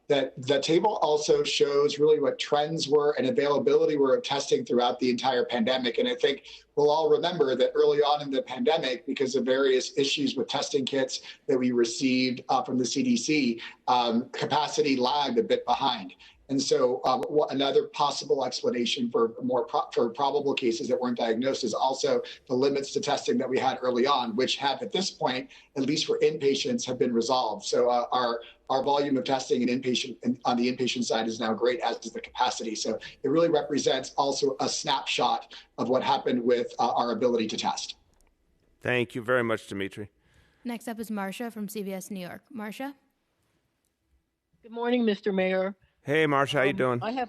that the table also shows really what trends were and availability were of testing throughout the entire pandemic. And I think we'll all remember that early on in the pandemic, because of various issues with testing kits that we received from the CDC, capacity lagged a bit behind. And so another possible explanation for for probable cases that weren't diagnosed is also the limits to testing that we had early on, which have at this point, at least for inpatients, have been resolved. So our volume of testing in on the inpatient side is now great, as is the capacity. So it really represents also a snapshot of what happened with our ability to test. Thank you very much, Dimitri. Next up is Marsha from CBS New York. Marsha? Good morning, Mr. Mayor. Hey, Marsha, how you doing? I'm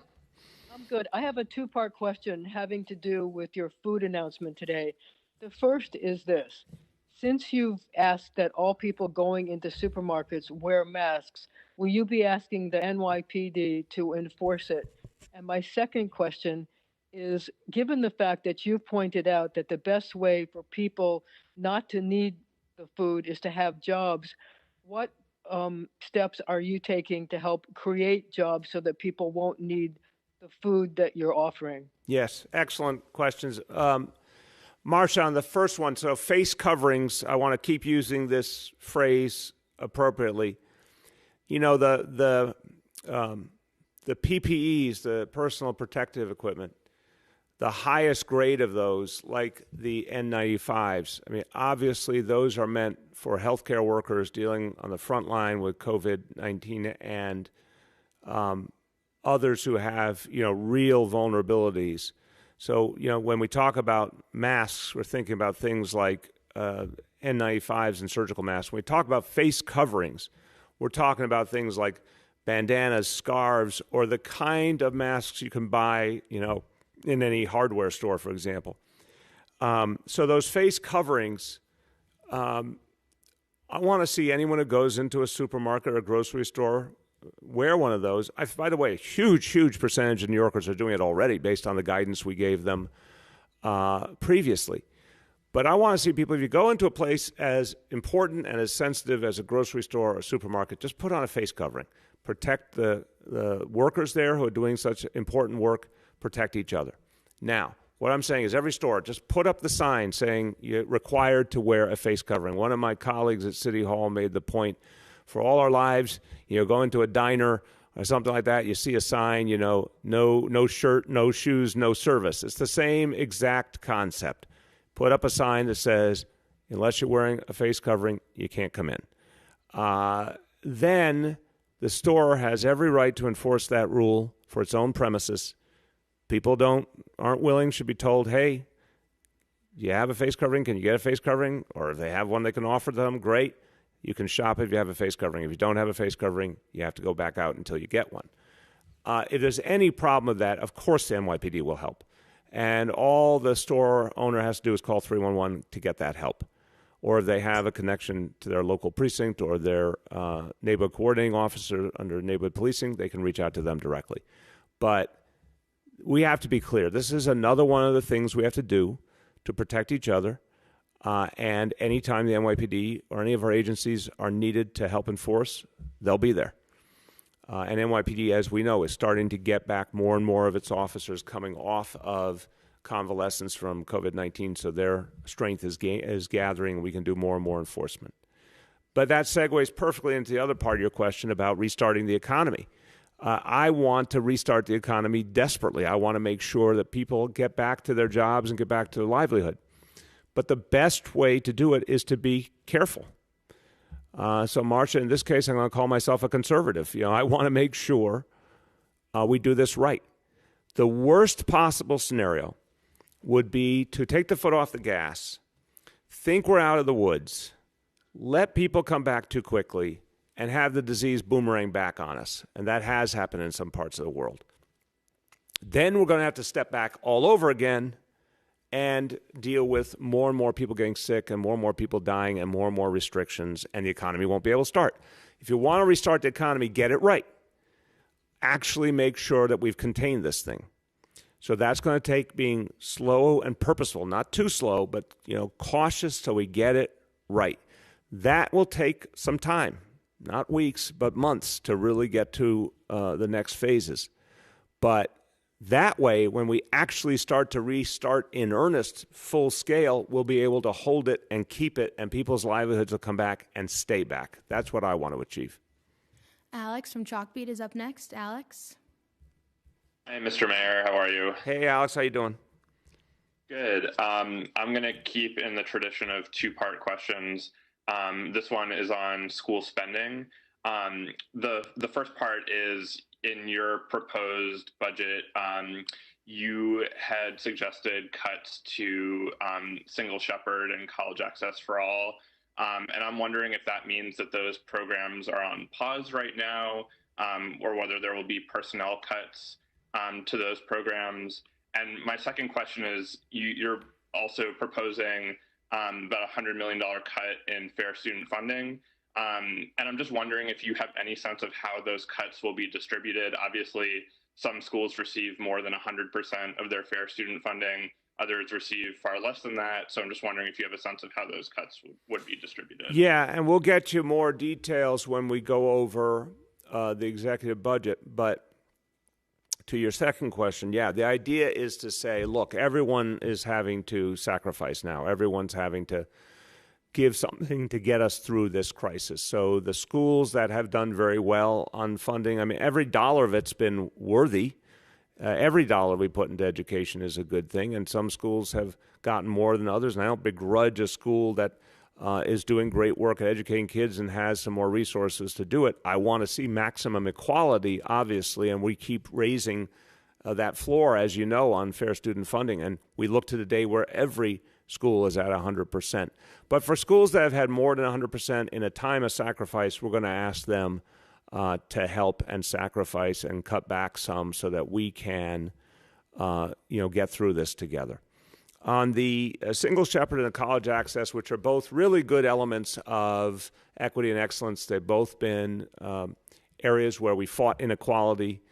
good. I have a two-part question having to do with your food announcement today. The first is this. Since you've asked that all people going into supermarkets wear masks, will you be asking the NYPD to enforce it? And my second question is, given the fact that you've pointed out that the best way for people not to need the food is to have jobs, what steps are you taking to help create jobs so that people won't need the food that you're offering? Yes, excellent questions. Marsha, on the first one, so face coverings, I want to keep using this phrase appropriately. The PPEs, the personal protective equipment, the highest grade of those, like the N95s, obviously those are meant for healthcare workers dealing on the front line with COVID-19 and others who have, real vulnerabilities. So, when we talk about masks, we're thinking about things like N95s and surgical masks. When we talk about face coverings, we're talking about things like bandanas, scarves, or the kind of masks you can buy, in any hardware store, for example. So those face coverings, I want to see anyone who goes into a supermarket or a grocery store wear one of those. By the way, a huge percentage of New Yorkers are doing it already based on the guidance we gave them previously. But I want to see people, if you go into a place as important and as sensitive as a grocery store or a supermarket, just put on a face covering. Protect the workers there who are doing such important work. Protect each other. Now, what I'm saying is every store, just put up the sign saying you're required to wear a face covering. One of my colleagues at City Hall made the point, for all our lives, go into a diner or something like that, you see a sign, no shirt, no shoes, no service. It's the same exact concept. Put up a sign that says, unless you're wearing a face covering, you can't come in. Then the store has every right to enforce that rule for its own premises. People aren't willing, should be told, hey, do you have a face covering? Can you get a face covering? Or if they have one they can offer them, great. You can shop if you have a face covering. If you don't have a face covering, you have to go back out until you get one. If there's any problem with that, of course the NYPD will help. And all the store owner has to do is call 311 to get that help. Or if they have a connection to their local precinct or their neighborhood coordinating officer under neighborhood policing, they can reach out to them directly. But we have to be clear. This is another one of the things we have to do to protect each other. And anytime the NYPD or any of our agencies are needed to help enforce, they'll be there. And NYPD, as we know, is starting to get back more and more of its officers coming off of convalescence from COVID-19, so their strength is gathering, and we can do more and more enforcement. But that segues perfectly into the other part of your question about restarting the economy. I want to restart the economy desperately. I want to make sure that people get back to their jobs and get back to their livelihood. But the best way to do it is to be careful. So, Marcia, in this case, I'm going to call myself a conservative. I want to make sure we do this right. The worst possible scenario would be to take the foot off the gas, think we're out of the woods, let people come back too quickly, and have the disease boomerang back on us. And that has happened in some parts of the world. Then we're going to have to step back all over again and deal with more and more people getting sick and more people dying and more restrictions, and the economy won't be able to start. If you want to restart the economy, get it right. Actually make sure that we've contained this thing. So that's going to take being slow and purposeful, not too slow, but cautious so we get it right. That will take some time, not weeks, but months to really get to the next phases. But that way, when we actually start to restart in earnest, full scale, we'll be able to hold it and keep it, and people's livelihoods will come back and stay back. That's what I want to achieve. Alex from Chalkbeat is up next. Alex. Hey, Mr. Mayor. How are you? Hey, Alex. How you doing? Good. I'm going to keep in the tradition of two-part questions. This one is on school spending. The first part is, in your proposed budget, you had suggested cuts to single shepherd and college access for all. And I'm wondering if that means that those programs are on pause right now, or whether there will be personnel cuts to those programs. And my second question is, you're also proposing about a $100 million cut in fair student funding. And I'm just wondering if you have any sense of how those cuts will be distributed. Obviously, some schools receive more than 100% of their fair student funding. Others receive far less than that. So I'm just wondering if you have a sense of how those cuts would be distributed. Yeah, and we'll get you more details when we go over the executive budget. But to your second question, yeah, the idea is to say, look, everyone is having to sacrifice now. Everyone's having to give something to get us through this crisis. So the schools that have done very well on funding, I mean, every dollar of it's been worthy. Every dollar we put into education is a good thing, and some schools have gotten more than others. And I don't begrudge a school that is doing great work at educating kids and has some more resources to do it. I want to see maximum equality, obviously, and we keep raising that floor, as you know, on fair student funding. And we look to the day where every school is at 100%. But for schools that have had more than 100% in a time of sacrifice, we're going to ask them to help and sacrifice and cut back some so that we can, get through this together. On the single shepherd and the college access, which are both really good elements of equity and excellence, they've both been areas where we fought inequality.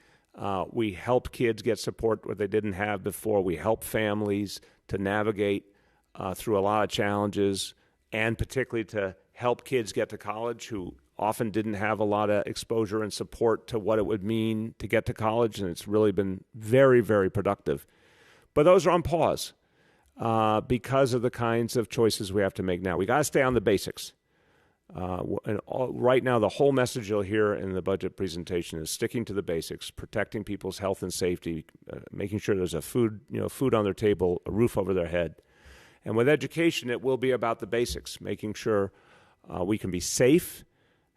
We help kids get support where they didn't have before. We help families to navigate through a lot of challenges, and particularly to help kids get to college who often didn't have a lot of exposure and support to what it would mean to get to college, and it's really been very, very productive. But those are on pause because of the kinds of choices we have to make now. We got to stay on the basics. Right now, the whole message you'll hear in the budget presentation is sticking to the basics, protecting people's health and safety, making sure there's food on their table, a roof over their head. And with education, it will be about the basics, making sure we can be safe,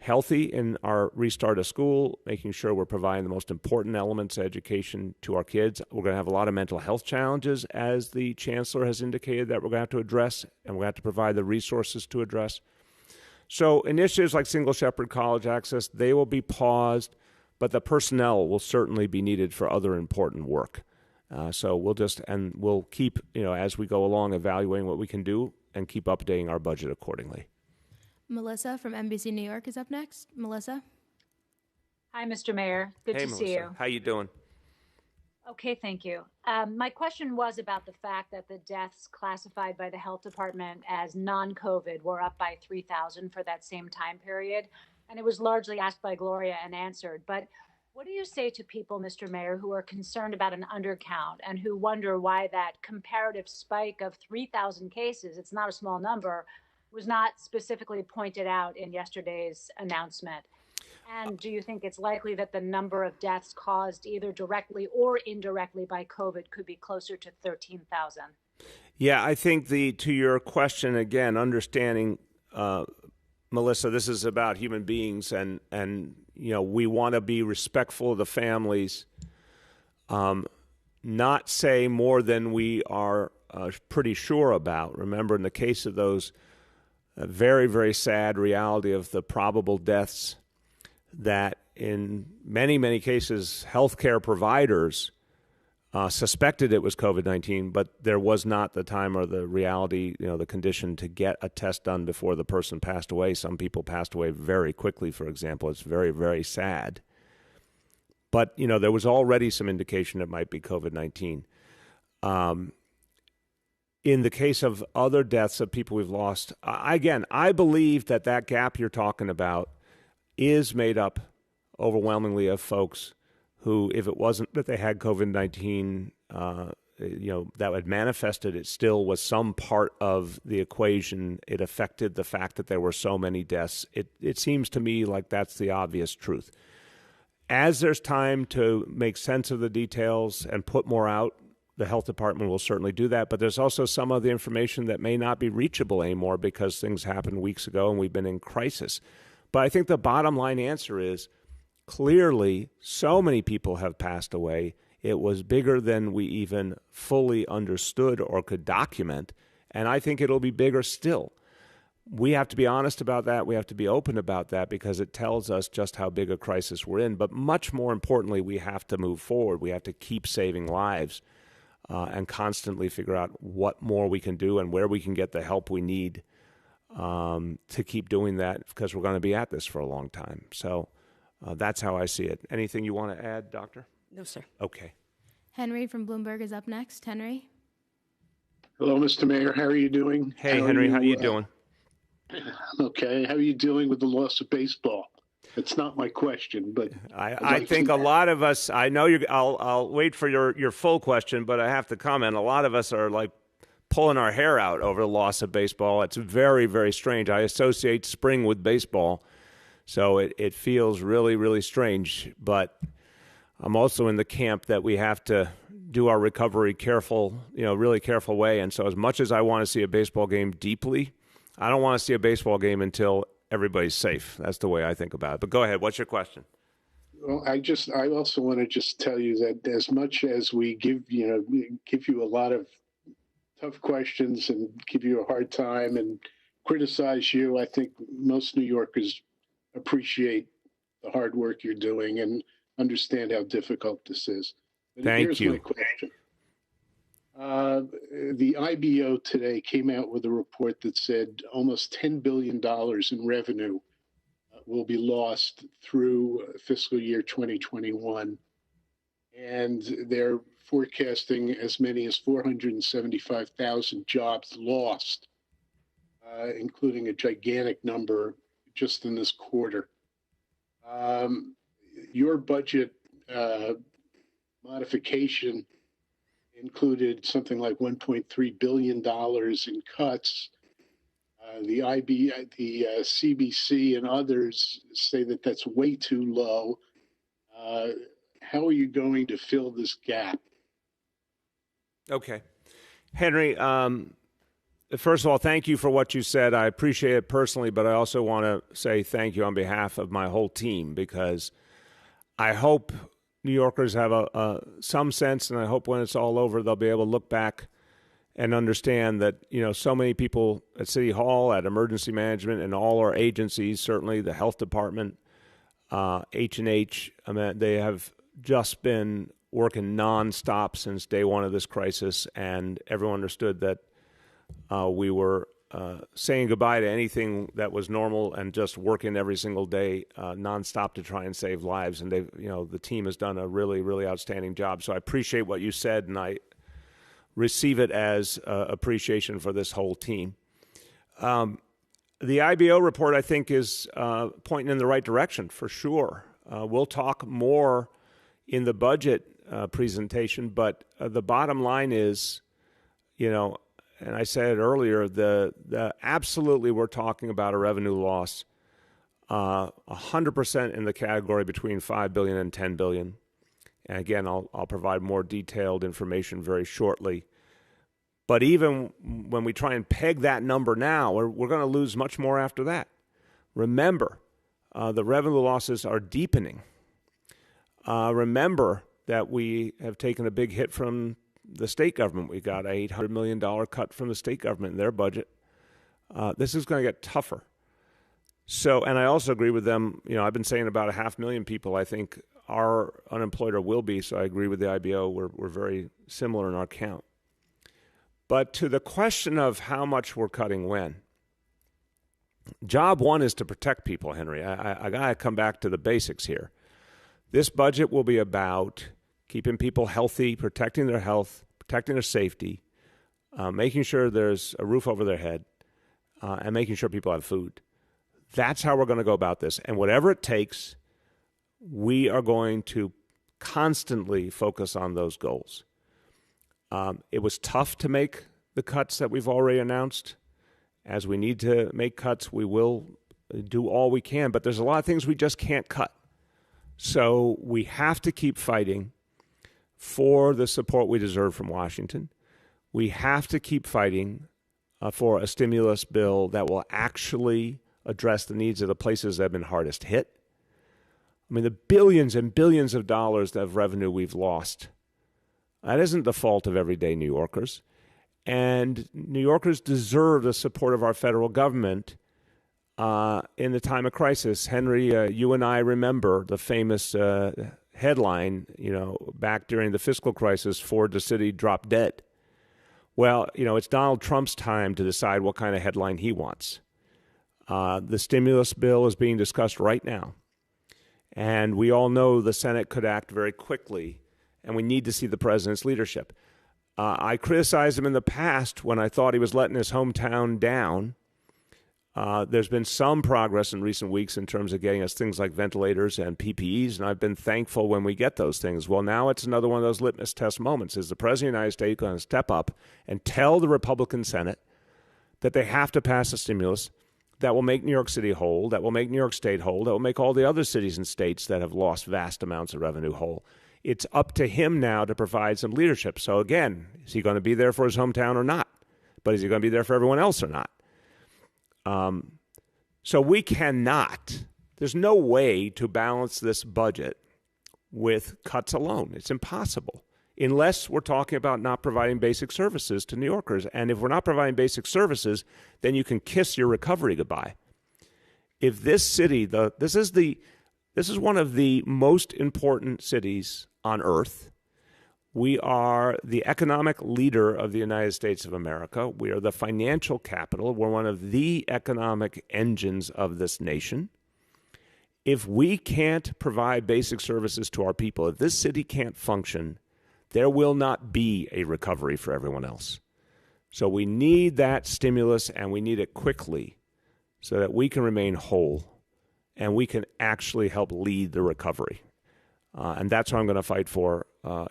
healthy in our restart of school, making sure we're providing the most important elements of education to our kids. We're going to have a lot of mental health challenges, as the chancellor has indicated, that we're going to have to address, and we're going to have to provide the resources to address. So initiatives like Single Shepherd College Access, they will be paused, but the personnel will certainly be needed for other important work. So we'll keep, as we go along, evaluating what we can do and keep updating our budget accordingly. Melissa from NBC New York is up next. Melissa. Hi, Mr. Mayor. Good to see you. How you doing? Okay, thank you. My question was about the fact that the deaths classified by the health department as non-COVID were up by 3,000 for that same time period. And it was largely asked by Gloria and answered. But what do you say to people, Mr. Mayor, who are concerned about an undercount and who wonder why that comparative spike of 3,000 cases, it's not a small number, was not specifically pointed out in yesterday's announcement? And do you think it's likely that the number of deaths caused either directly or indirectly by COVID could be closer to 13,000? Yeah, I think to your question, again, understanding, Melissa, this is about human beings, and we want to be respectful of the families, not say more than we are pretty sure about. Remember, in the case of those very, very sad reality of the probable deaths, that in many, many cases, healthcare providers suspected it was COVID-19, but there was not the time or the reality, the condition to get a test done before the person passed away. Some people passed away very quickly, for example. It's very, very sad. But, there was already some indication it might be COVID-19. In the case of other deaths of people we've lost, I believe that gap you're talking about is made up overwhelmingly of folks who, if it wasn't that they had COVID-19, that had manifested, it still was some part of the equation. It affected the fact that there were so many deaths. It seems to me like that's the obvious truth. As there's time to make sense of the details and put more out, the health department will certainly do that. But there's also some of the information that may not be reachable anymore because things happened weeks ago and we've been in crisis. But I think the bottom line answer is clearly so many people have passed away. It was bigger than we even fully understood or could document. And I think it'll be bigger still. We have to be honest about that. We have to be open about that because it tells us just how big a crisis we're in. But much more importantly, we have to move forward. We have to keep saving lives and constantly figure out what more we can do and where we can get the help we need to keep doing that, because we're going to be at this for a long time. So that's how I see it. Anything you want to add, Doctor? No, sir. Okay. Henry from Bloomberg is up next. Henry. Hello, Mr. Mayor. How are you doing? Hey, Henry. How are you doing? Okay. How are you doing with the loss of baseball? It's not my question, but I think a lot of us, I know I'll wait for your full question, but I have to comment. A lot of us are like pulling our hair out over the loss of baseball. It's very, very strange. I associate spring with baseball, so it feels really, really strange. But I'm also in the camp that we have to do our recovery really careful way. And so as much as I want to see a baseball game deeply, I don't want to see a baseball game until everybody's safe. That's the way I think about it. But go ahead. What's your question? Well, I also want to just tell you that as much as we give you a lot of tough questions and give you a hard time and criticize you, I think most New Yorkers appreciate the hard work you're doing and understand how difficult this is. But Thank you. Here's my question. The IBO today came out with a report that said almost $10 billion in revenue will be lost through fiscal year 2021. And they're forecasting as many as 475,000 jobs lost, including a gigantic number just in this quarter. Your budget modification included something like $1.3 billion in cuts. The CBC and others say that that's way too low. How are you going to fill this gap? Okay. Henry, first of all, thank you for what you said. I appreciate it personally, but I also want to say thank you on behalf of my whole team, because I hope New Yorkers have some sense, and I hope when it's all over, they'll be able to look back and understand that, so many people at City Hall, at emergency management, and all our agencies, certainly the health department, H&H, they have just been working nonstop since day one of this crisis, and everyone understood that we were saying goodbye to anything that was normal and just working every single day nonstop to try and save lives. And the team has done a really, really outstanding job. So I appreciate what you said, and I receive it as appreciation for this whole team. The IBO report, I think, is pointing in the right direction for sure. We'll talk more in the budget presentation, but the bottom line is, and I said it earlier, the absolutely we're talking about a revenue loss, 100% in the category between $5 billion and $10 billion. And again, I'll provide more detailed information very shortly. But even when we try and peg that number now, we're going to lose much more after that. Remember, the revenue losses are deepening. Remember that we have taken a big hit from the state government. We got a $800 million cut from the state government in their budget. This is going to get tougher. So, and I also agree with them. I've been saying about 500,000 people I think are unemployed or will be. So I agree with the IBO. We're very similar in our count. But to the question of how much we're cutting when, job one is to protect people, Henry. I got to come back to the basics here. This budget will be about keeping people healthy, protecting their health, protecting their safety, making sure there's a roof over their head, and making sure people have food. That's how we're going to go about this. And whatever it takes, we are going to constantly focus on those goals. It was tough to make the cuts that we've already announced. As we need to make cuts, we will do all we can, but there's a lot of things we just can't cut. So we have to keep fighting for the support we deserve from Washington. We have to keep fighting for a stimulus bill that will actually address the needs of the places that have been hardest hit. I mean, the billions and billions of dollars of revenue we've lost, that isn't the fault of everyday New Yorkers. And New Yorkers deserve the support of our federal government in the time of crisis. Henry, you and I remember the famous headline, back during the fiscal crisis, Ford the city dropped dead. Well, it's Donald Trump's time to decide what kind of headline he wants. The stimulus bill is being discussed right now. And we all know the Senate could act very quickly, and we need to see the president's leadership. I criticized him in the past when I thought he was letting his hometown down. There's been some progress in recent weeks in terms of getting us things like ventilators and PPEs, and I've been thankful when we get those things. Well, now it's another one of those litmus test moments. Is the President of the United States going to step up and tell the Republican Senate that they have to pass a stimulus that will make New York City whole, that will make New York State whole, that will make all the other cities and states that have lost vast amounts of revenue whole? It's up to him now to provide some leadership. So again, is he going to be there for his hometown or not? But is he going to be there for everyone else or not? So we cannot, there's no way to balance this budget with cuts alone. It's impossible, unless we're talking about not providing basic services to New Yorkers. And if we're not providing basic services, then you can kiss your recovery goodbye. If this city, this is one of the most important cities on earth. We are the economic leader of the United States of America. We are the financial capital. We're one of the economic engines of this nation. If we can't provide basic services to our people, if this city can't function, there will not be a recovery for everyone else. So we need that stimulus, and we need it quickly so that we can remain whole and we can actually help lead the recovery. And that's what I'm going to fight for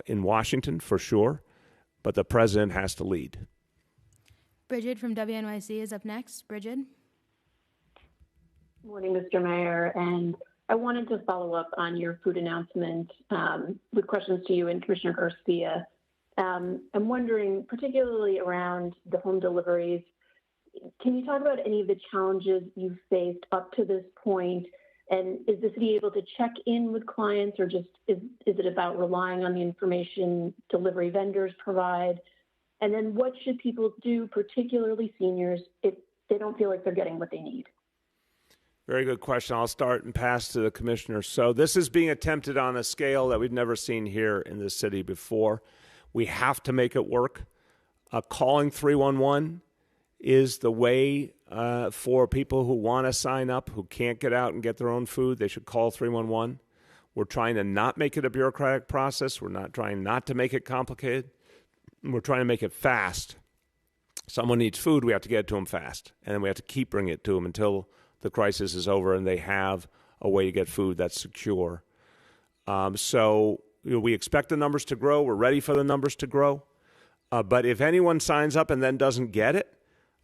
in Washington, for sure. But the president has to lead. Bridget from WNYC is up next. Bridget. Morning, Mr. Mayor. And I wanted to follow up on your food announcement with questions to you and Commissioner Garcia. I'm wondering, particularly around the home deliveries, can you talk about any of the challenges you've faced up to this point? And is the city able to check in with clients, or just is it about relying on the information delivery vendors provide? And then what should people do, particularly seniors, if they don't feel like they're getting what they need? Very good question. I'll start and pass to the commissioner. So this is being attempted on a scale that we've never seen here in the city before. We have to make it work. Calling 311 is the way for people who want to sign up, who can't get out and get their own food. They should call 311. We're trying to not make it a bureaucratic process. We're not trying not to make it complicated. We're trying to make it fast. Someone needs food, we have to get it to them fast. And then we have to keep bringing it to them until the crisis is over and they have a way to get food that's secure. So we expect the numbers to grow. We're ready for the numbers to grow. But if anyone signs up and then doesn't get it,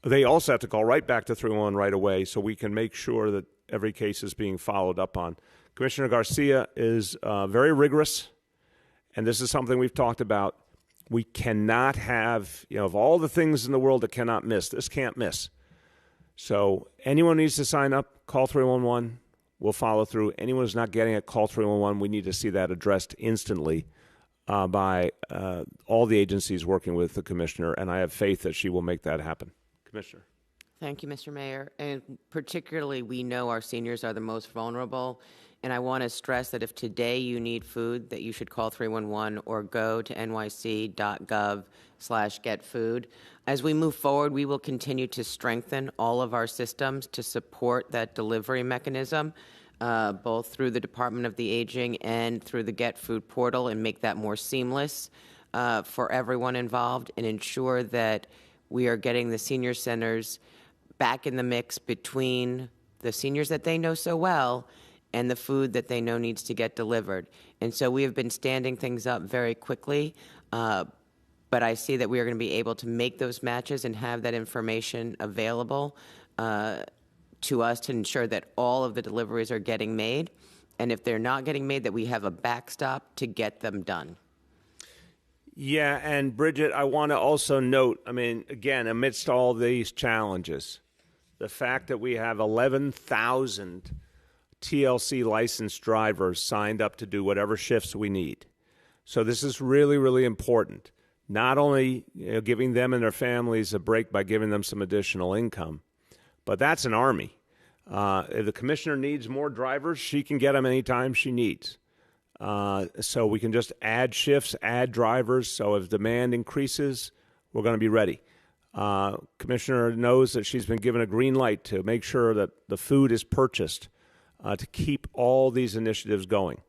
they also have to call right back to 311 right away so we can make sure that every case is being followed up on. Commissioner Garcia is very rigorous, and this is something we've talked about. We cannot have, of all the things in the world that cannot miss, this can't miss. So anyone needs to sign up, call 311. We'll follow through. Anyone who's not getting it, call 311. We need to see that addressed instantly by all the agencies working with the commissioner, and I have faith that she will make that happen. Commissioner. Thank you, Mr. Mayor. And particularly, we know our seniors are the most vulnerable. And I want to stress that if today you need food, that you should call 311 or go to nyc.gov/getfood. As we move forward, we will continue to strengthen all of our systems to support that delivery mechanism, both through the Department of the Aging and through the Get Food portal, and make that more seamless for everyone involved, and ensure that we are getting the senior centers back in the mix between the seniors that they know so well and the food that they know needs to get delivered. And so we have been standing things up very quickly, but I see that we are going to be able to make those matches and have that information available to us to ensure that all of the deliveries are getting made. And if they're not getting made, that we have a backstop to get them done. Yeah, and Bridget, I want to also note, again, amidst all these challenges, the fact that we have 11,000 TLC licensed drivers signed up to do whatever shifts we need. So this is really, really important. Not only giving them and their families a break by giving them some additional income, but that's an army. If the commissioner needs more drivers, she can get them anytime she needs. So we can just add shifts, add drivers. So if demand increases, we're going to be ready. Commissioner knows that she's been given a green light to make sure that the food is purchased to keep all these initiatives going.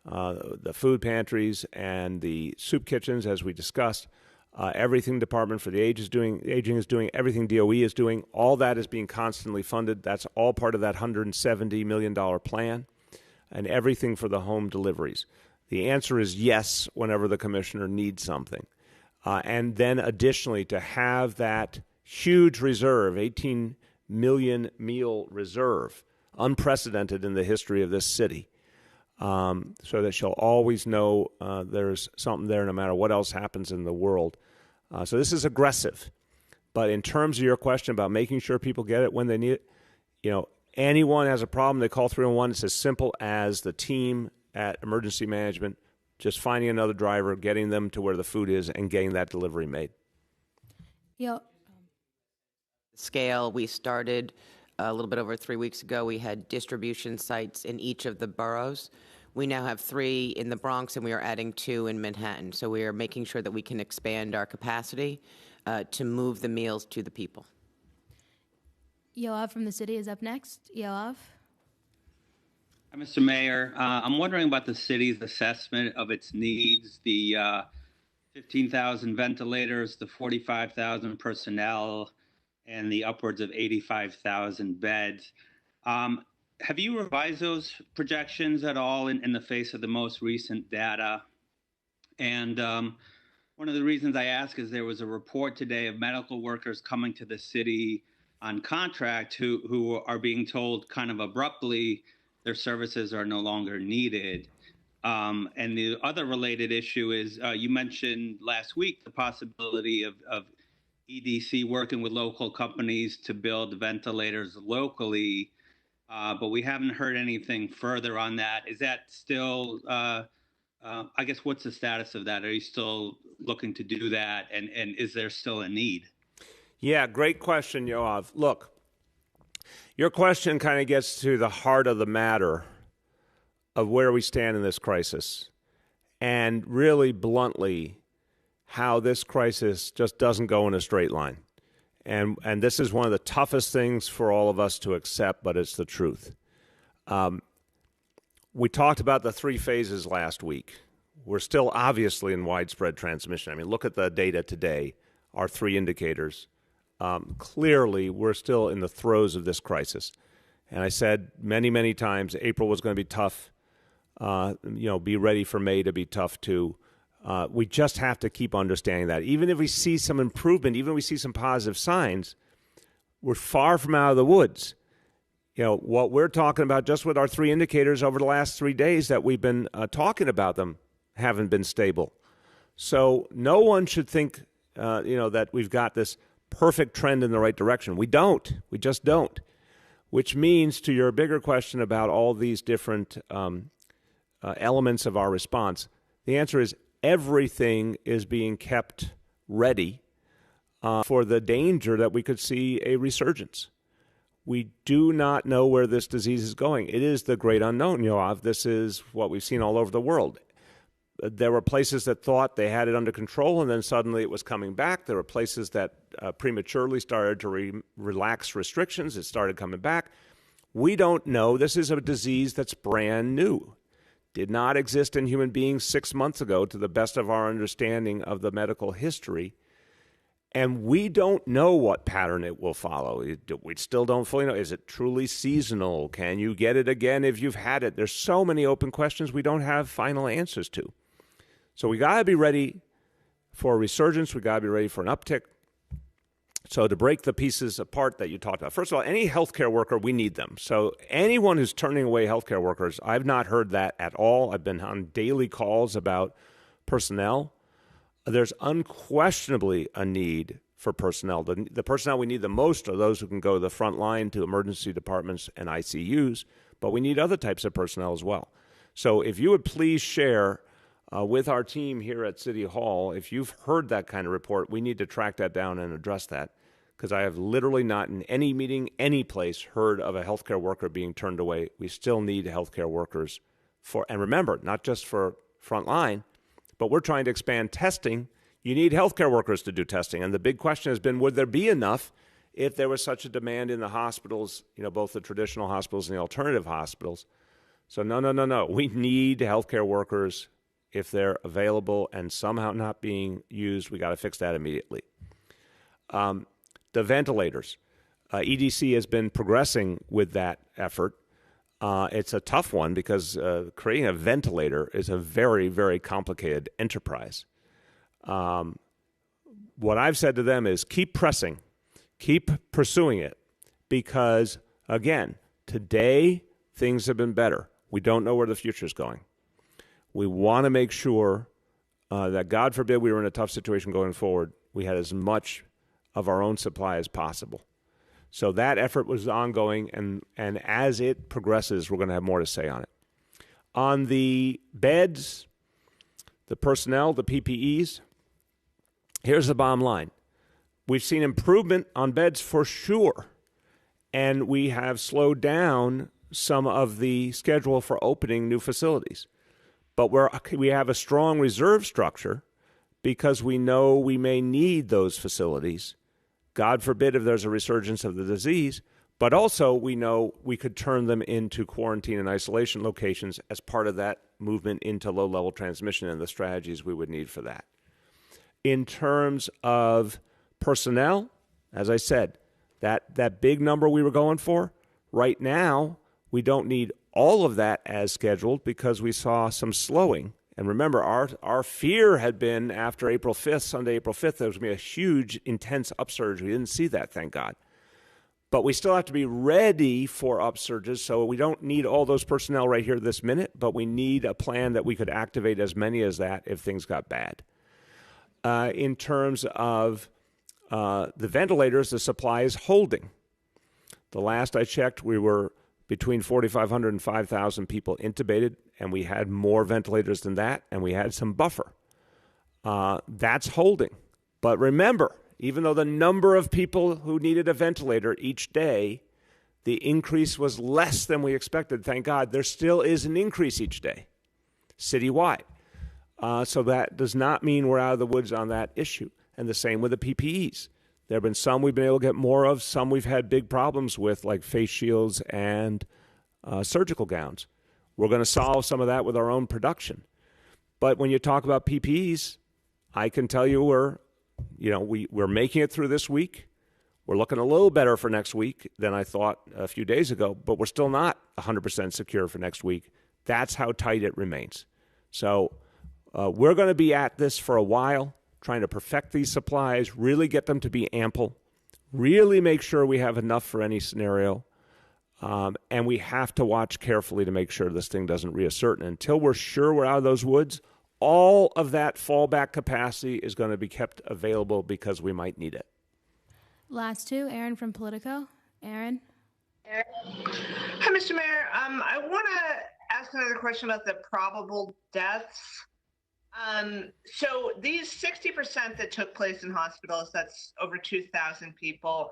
The food pantries and the soup kitchens, as we discussed, everything Department for the Aging is doing, everything DOE is doing, all that is being constantly funded. That's all part of that $170 million plan. And everything for the home deliveries. The answer is yes whenever the commissioner needs something. And then additionally, to have that huge reserve, 18 million meal reserve, unprecedented in the history of this city, so that she'll always know there's something there no matter what else happens in the world. So this is aggressive. But in terms of your question about making sure people get it when they need it, anyone has a problem, they call 311. It's as simple as the team at Emergency Management just finding another driver, getting them to where the food is, and getting that delivery made. Scale, we started a little bit over 3 weeks ago. We had distribution sites in each of the boroughs. We now have 3 in the Bronx, and we are adding 2 in Manhattan. So we are making sure that we can expand our capacity to move the meals to the people. Yoav from the city is up next. Yoav. Hi, Mr. Mayor. I'm wondering about the city's assessment of its needs. The 15,000 ventilators, the 45,000 personnel, and the upwards of 85,000 beds. Have you revised those projections at all in the face of the most recent data? And one of the reasons I ask is there was a report today of medical workers coming to the city on contract who are being told kind of abruptly their services are no longer needed. And the other related issue is you mentioned last week the possibility of EDC working with local companies to build ventilators locally, but we haven't heard anything further on that. Is that still, I guess, what's the status of that? Are you still looking to do that? And is there still a need? Yeah, great question, Yoav. Look, your question kind of gets to the heart of the matter of where we stand in this crisis, and really bluntly, how this crisis just doesn't go in a straight line. And this is one of the toughest things for all of us to accept, but it's the truth. We talked about the three phases last week. We're still obviously in widespread transmission. I mean, look at the data today, our three indicators. Clearly, we're still in the throes of this crisis. And I said many, many times, April was going to be tough. Be ready for May to be tough too. We just have to keep understanding that. Even if we see some improvement, even if we see some positive signs, we're far from out of the woods. What we're talking about just with our three indicators over the last 3 days that we've been talking about them haven't been stable. So no one should think, that we've got this perfect trend in the right direction. We don't. We just don't. Which means, to your bigger question about all these different elements of our response, the answer is everything is being kept ready for the danger that we could see a resurgence. We do not know where this disease is going. It is the great unknown, Yoav. This is what we've seen all over the world. There were places that thought they had it under control, and then suddenly it was coming back. There were places that prematurely started to relax restrictions. It started coming back. We don't know. This is a disease that's brand new. Did not exist in human beings 6 months ago, to the best of our understanding of the medical history. And we don't know what pattern it will follow. We still don't fully know. Is it truly seasonal? Can you get it again if you've had it? There's so many open questions we don't have final answers to. So we got to be ready for a resurgence. We got to be ready for an uptick. So to break the pieces apart that you talked about, first of all, any healthcare worker, we need them. So anyone who's turning away healthcare workers, I've not heard that at all. I've been on daily calls about personnel. There's unquestionably a need for personnel. The personnel we need the most are those who can go to the front line to emergency departments and ICUs, but we need other types of personnel as well. So if you would please share with our team here at City Hall, if you've heard that kind of report, we need to track that down and address that, because I have literally not in any meeting, any place, heard of a healthcare worker being turned away. We still need healthcare workers and remember, not just for front line, but we're trying to expand testing. You need healthcare workers to do testing. And the big question has been, would there be enough if there was such a demand in the hospitals, both the traditional hospitals and the alternative hospitals? So no. We need healthcare workers. If they're available and somehow not being used, we got to fix that immediately. The ventilators. EDC has been progressing with that effort. It's a tough one because creating a ventilator is a very, very complicated enterprise. What I've said to them is keep pressing, keep pursuing it, because, again, today things have been better. We don't know where the future is going. We want to make sure that, God forbid, we were in a tough situation going forward, we had as much of our own supply as possible. So that effort was ongoing, and as it progresses, we're going to have more to say on it. On the beds, the personnel, the PPEs, here's the bottom line. We've seen improvement on beds for sure, and we have slowed down some of the schedule for opening new facilities. But we have a strong reserve structure because we know we may need those facilities, God forbid if there's a resurgence of the disease, but also we know we could turn them into quarantine and isolation locations as part of that movement into low-level transmission and the strategies we would need for that. In terms of personnel, as I said, that big number we were going for, right now, we don't need all of that as scheduled because we saw some slowing. And remember, our fear had been after April 5th, Sunday, April 5th, there was going to be a huge, intense upsurge. We didn't see that, thank God. But we still have to be ready for upsurges, so we don't need all those personnel right here this minute, but we need a plan that we could activate as many as that if things got bad. In terms of the ventilators, the supply is holding. The last I checked, we were between 4,500 and 5,000 people intubated, and we had more ventilators than that, and we had some buffer. That's holding. But remember, even though the number of people who needed a ventilator each day, the increase was less than we expected, thank God, there still is an increase each day, citywide. So that does not mean we're out of the woods on that issue. And the same with the PPEs. There have been some we've been able to get more of, some we've had big problems with, like face shields and surgical gowns. We're going to solve some of that with our own production. But when you talk about PPEs, I can tell you we're making it through this week. We're looking a little better for next week than I thought a few days ago, but we're still not 100% secure for next week. That's how tight it remains. So we're going to be at this for a while, trying to perfect these supplies, really get them to be ample, really make sure we have enough for any scenario, and we have to watch carefully to make sure this thing doesn't reassert. And until we're sure we're out of those woods, all of that fallback capacity is going to be kept available because we might need it. Last two, Aaron from Politico. Aaron? Hi, Mr. Mayor. I want to ask another question about the probable deaths. So these 60% that took place in hospitals, that's over 2,000 people.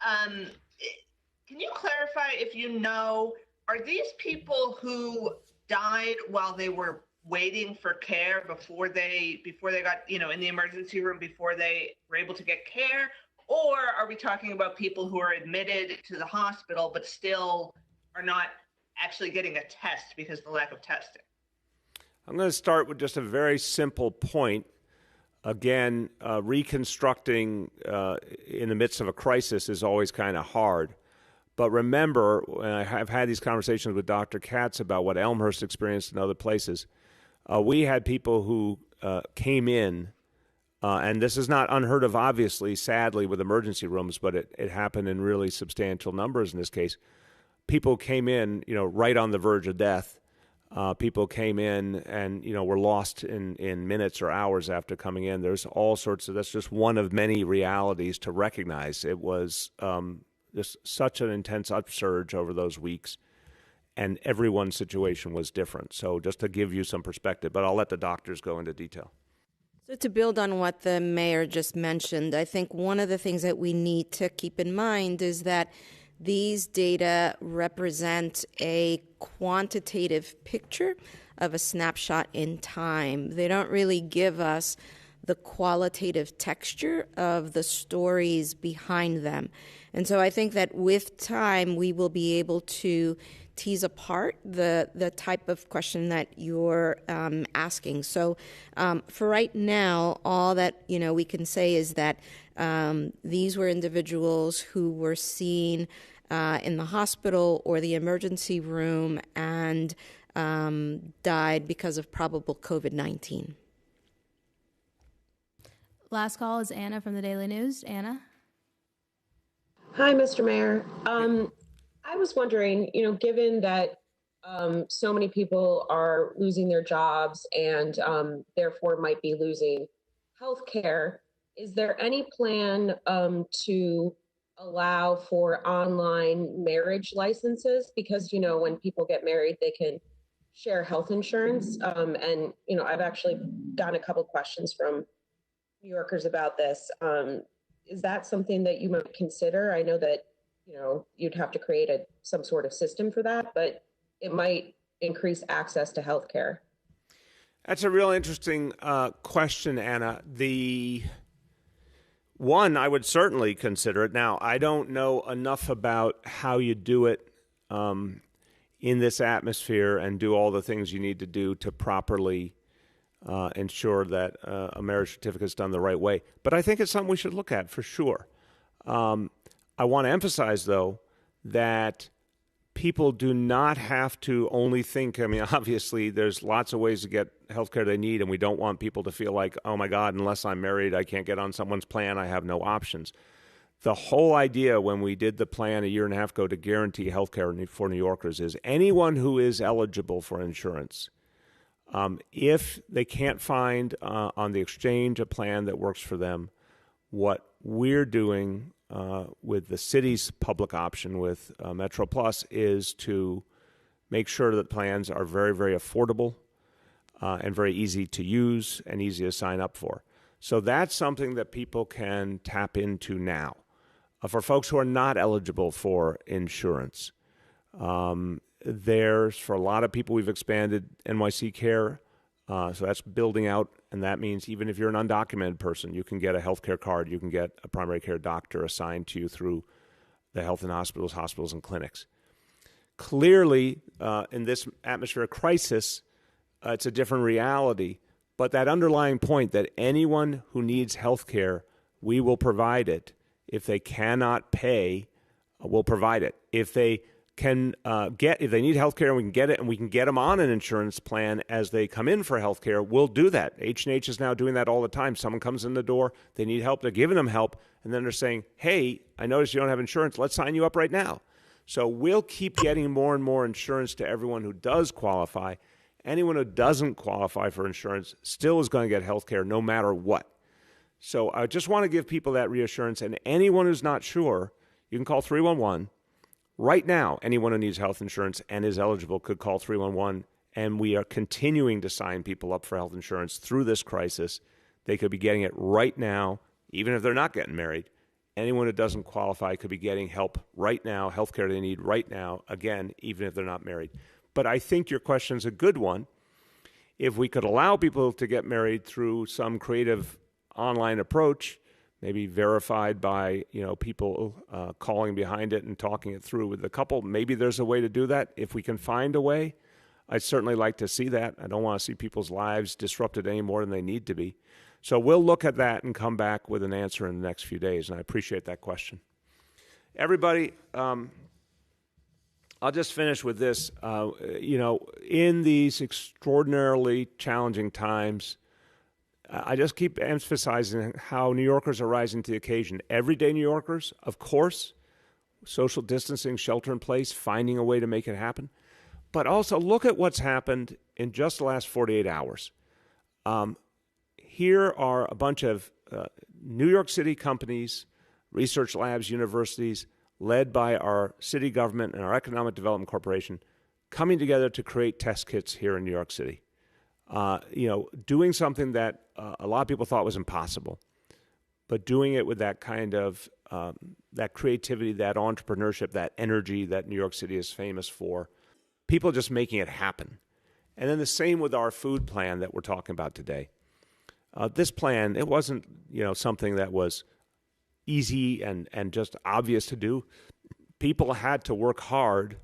Can you clarify if you know, are these people who died while they were waiting for care before they got, in the emergency room, before they were able to get care? Or are we talking about people who are admitted to the hospital but still are not actually getting a test because of the lack of testing? I'm going to start with just a very simple point. Again, reconstructing in the midst of a crisis is always kind of hard. But remember, and I have had these conversations with Dr. Katz about what Elmhurst experienced in other places, we had people who came in, and this is not unheard of, obviously, sadly, with emergency rooms, but it happened in really substantial numbers in this case. People came in, right on the verge of death. People came in and, were lost in minutes or hours after coming in. There's all sorts of, that's just one of many realities to recognize. It was just such an intense upsurge over those weeks, and everyone's situation was different. So just to give you some perspective, but I'll let the doctors go into detail. So to build on what the mayor just mentioned, I think one of the things that we need to keep in mind is that these data represent a quantitative picture of a snapshot in time. They don't really give us the qualitative texture of the stories behind them. And so I think that with time, we will be able to tease apart the type of question that you're asking. So for right now, all that we can say is that these were individuals who were seen in the hospital or the emergency room and died because of probable COVID-19. Last call is Anna from the Daily News. Anna? Hi, Mr. Mayor. I was wondering, given that so many people are losing their jobs and therefore might be losing health care, is there any plan to allow for online marriage licenses? Because, when people get married, they can share health insurance. And, I've actually gotten a couple questions from New Yorkers about this. Is that something that you might consider? I know that, you'd have to create some sort of system for that, but it might increase access to health care. That's a real interesting question, Anna. I would certainly consider it. Now, I don't know enough about how you do it in this atmosphere and do all the things you need to do to properly ensure that a marriage certificate is done the right way. But I think it's something we should look at for sure. I want to emphasize, though, that people do not have to only think. I mean, obviously, there's lots of ways to get health care they need, and we don't want people to feel like, oh, my God, unless I'm married, I can't get on someone's plan. I have no options. The whole idea when we did the plan a year and a half ago to guarantee health care for New Yorkers is anyone who is eligible for insurance, if they can't find on the exchange a plan that works for them, what we're doing with the city's public option with Metro Plus is to make sure that plans are very, very affordable and very easy to use and easy to sign up for. So that's something that people can tap into now. For folks who are not eligible for insurance, there's, for a lot of people, we've expanded NYC Care. So that's building out, and that means even if you're an undocumented person, you can get a health care card, you can get a primary care doctor assigned to you through the health and hospitals, and clinics. Clearly, in this atmosphere of crisis, it's a different reality, but that underlying point that anyone who needs health care, we will provide it. If they cannot pay, we'll provide it. If they can if they need health care and we can get it and we can get them on an insurance plan as they come in for health care, we'll do that. H&H is now doing that all the time. Someone comes in the door, they need help, they're giving them help, and then they're saying, hey, I noticed you don't have insurance, let's sign you up right now. So we'll keep getting more and more insurance to everyone who does qualify. Anyone who doesn't qualify for insurance still is going to get health care no matter what. So I just want to give people that reassurance, and anyone who's not sure, you can call 311. Right now, anyone who needs health insurance and is eligible could call 311, and we are continuing to sign people up for health insurance through this crisis. They could be getting it right now, even if they're not getting married. Anyone who doesn't qualify could be getting help right now, health care they need right now, again, even if they're not married. But I think your question's a good one. If we could allow people to get married through some creative online approach, maybe verified by people calling behind it and talking it through with the couple, maybe there's a way to do that. If we can find a way, I'd certainly like to see that. I don't want to see people's lives disrupted any more than they need to be. So we'll look at that and come back with an answer in the next few days, and I appreciate that question. Everybody, I'll just finish with this. In these extraordinarily challenging times, I just keep emphasizing how New Yorkers are rising to the occasion. Everyday New Yorkers, of course, social distancing, shelter in place, finding a way to make it happen. But also look at what's happened in just the last 48 hours. Here are a bunch of New York City companies, research labs, universities, led by our city government and our Economic Development Corporation, coming together to create test kits here in New York City. Doing something that a lot of people thought was impossible, but doing it with that kind of that creativity, that entrepreneurship, that energy that New York City is famous for, people just making it happen. And then the same with our food plan that we're talking about today. This plan, it wasn't something that was easy and just obvious to do. People had to work hard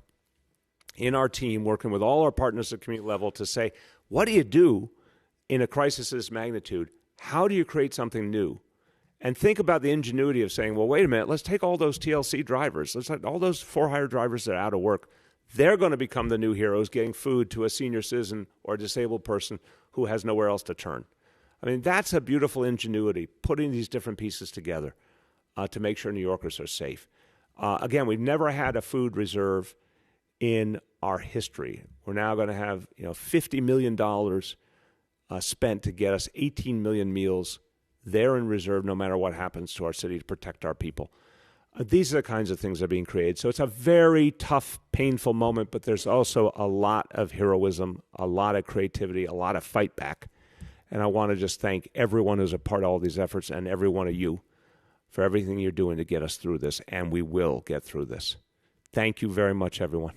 in our team, working with all our partners at community level to say, what do you do in a crisis of this magnitude? How do you create something new? And think about the ingenuity of saying, well, wait a minute, let's take all those TLC drivers. Let's take all those for-hire drivers that are out of work. They're going to become the new heroes, getting food to a senior citizen or a disabled person who has nowhere else to turn. I mean, that's a beautiful ingenuity, putting these different pieces together to make sure New Yorkers are safe. Again, we've never had a food reserve in our history. We're now going to have $50 million spent to get us 18 million meals there in reserve no matter what happens to our city to protect our people. These are the kinds of things that are being created. So it's a very tough, painful moment, but there's also a lot of heroism, a lot of creativity, a lot of fight back. And I want to just thank everyone who's a part of all these efforts and every one of you for everything you're doing to get us through this, and we will get through this. Thank you very much, everyone.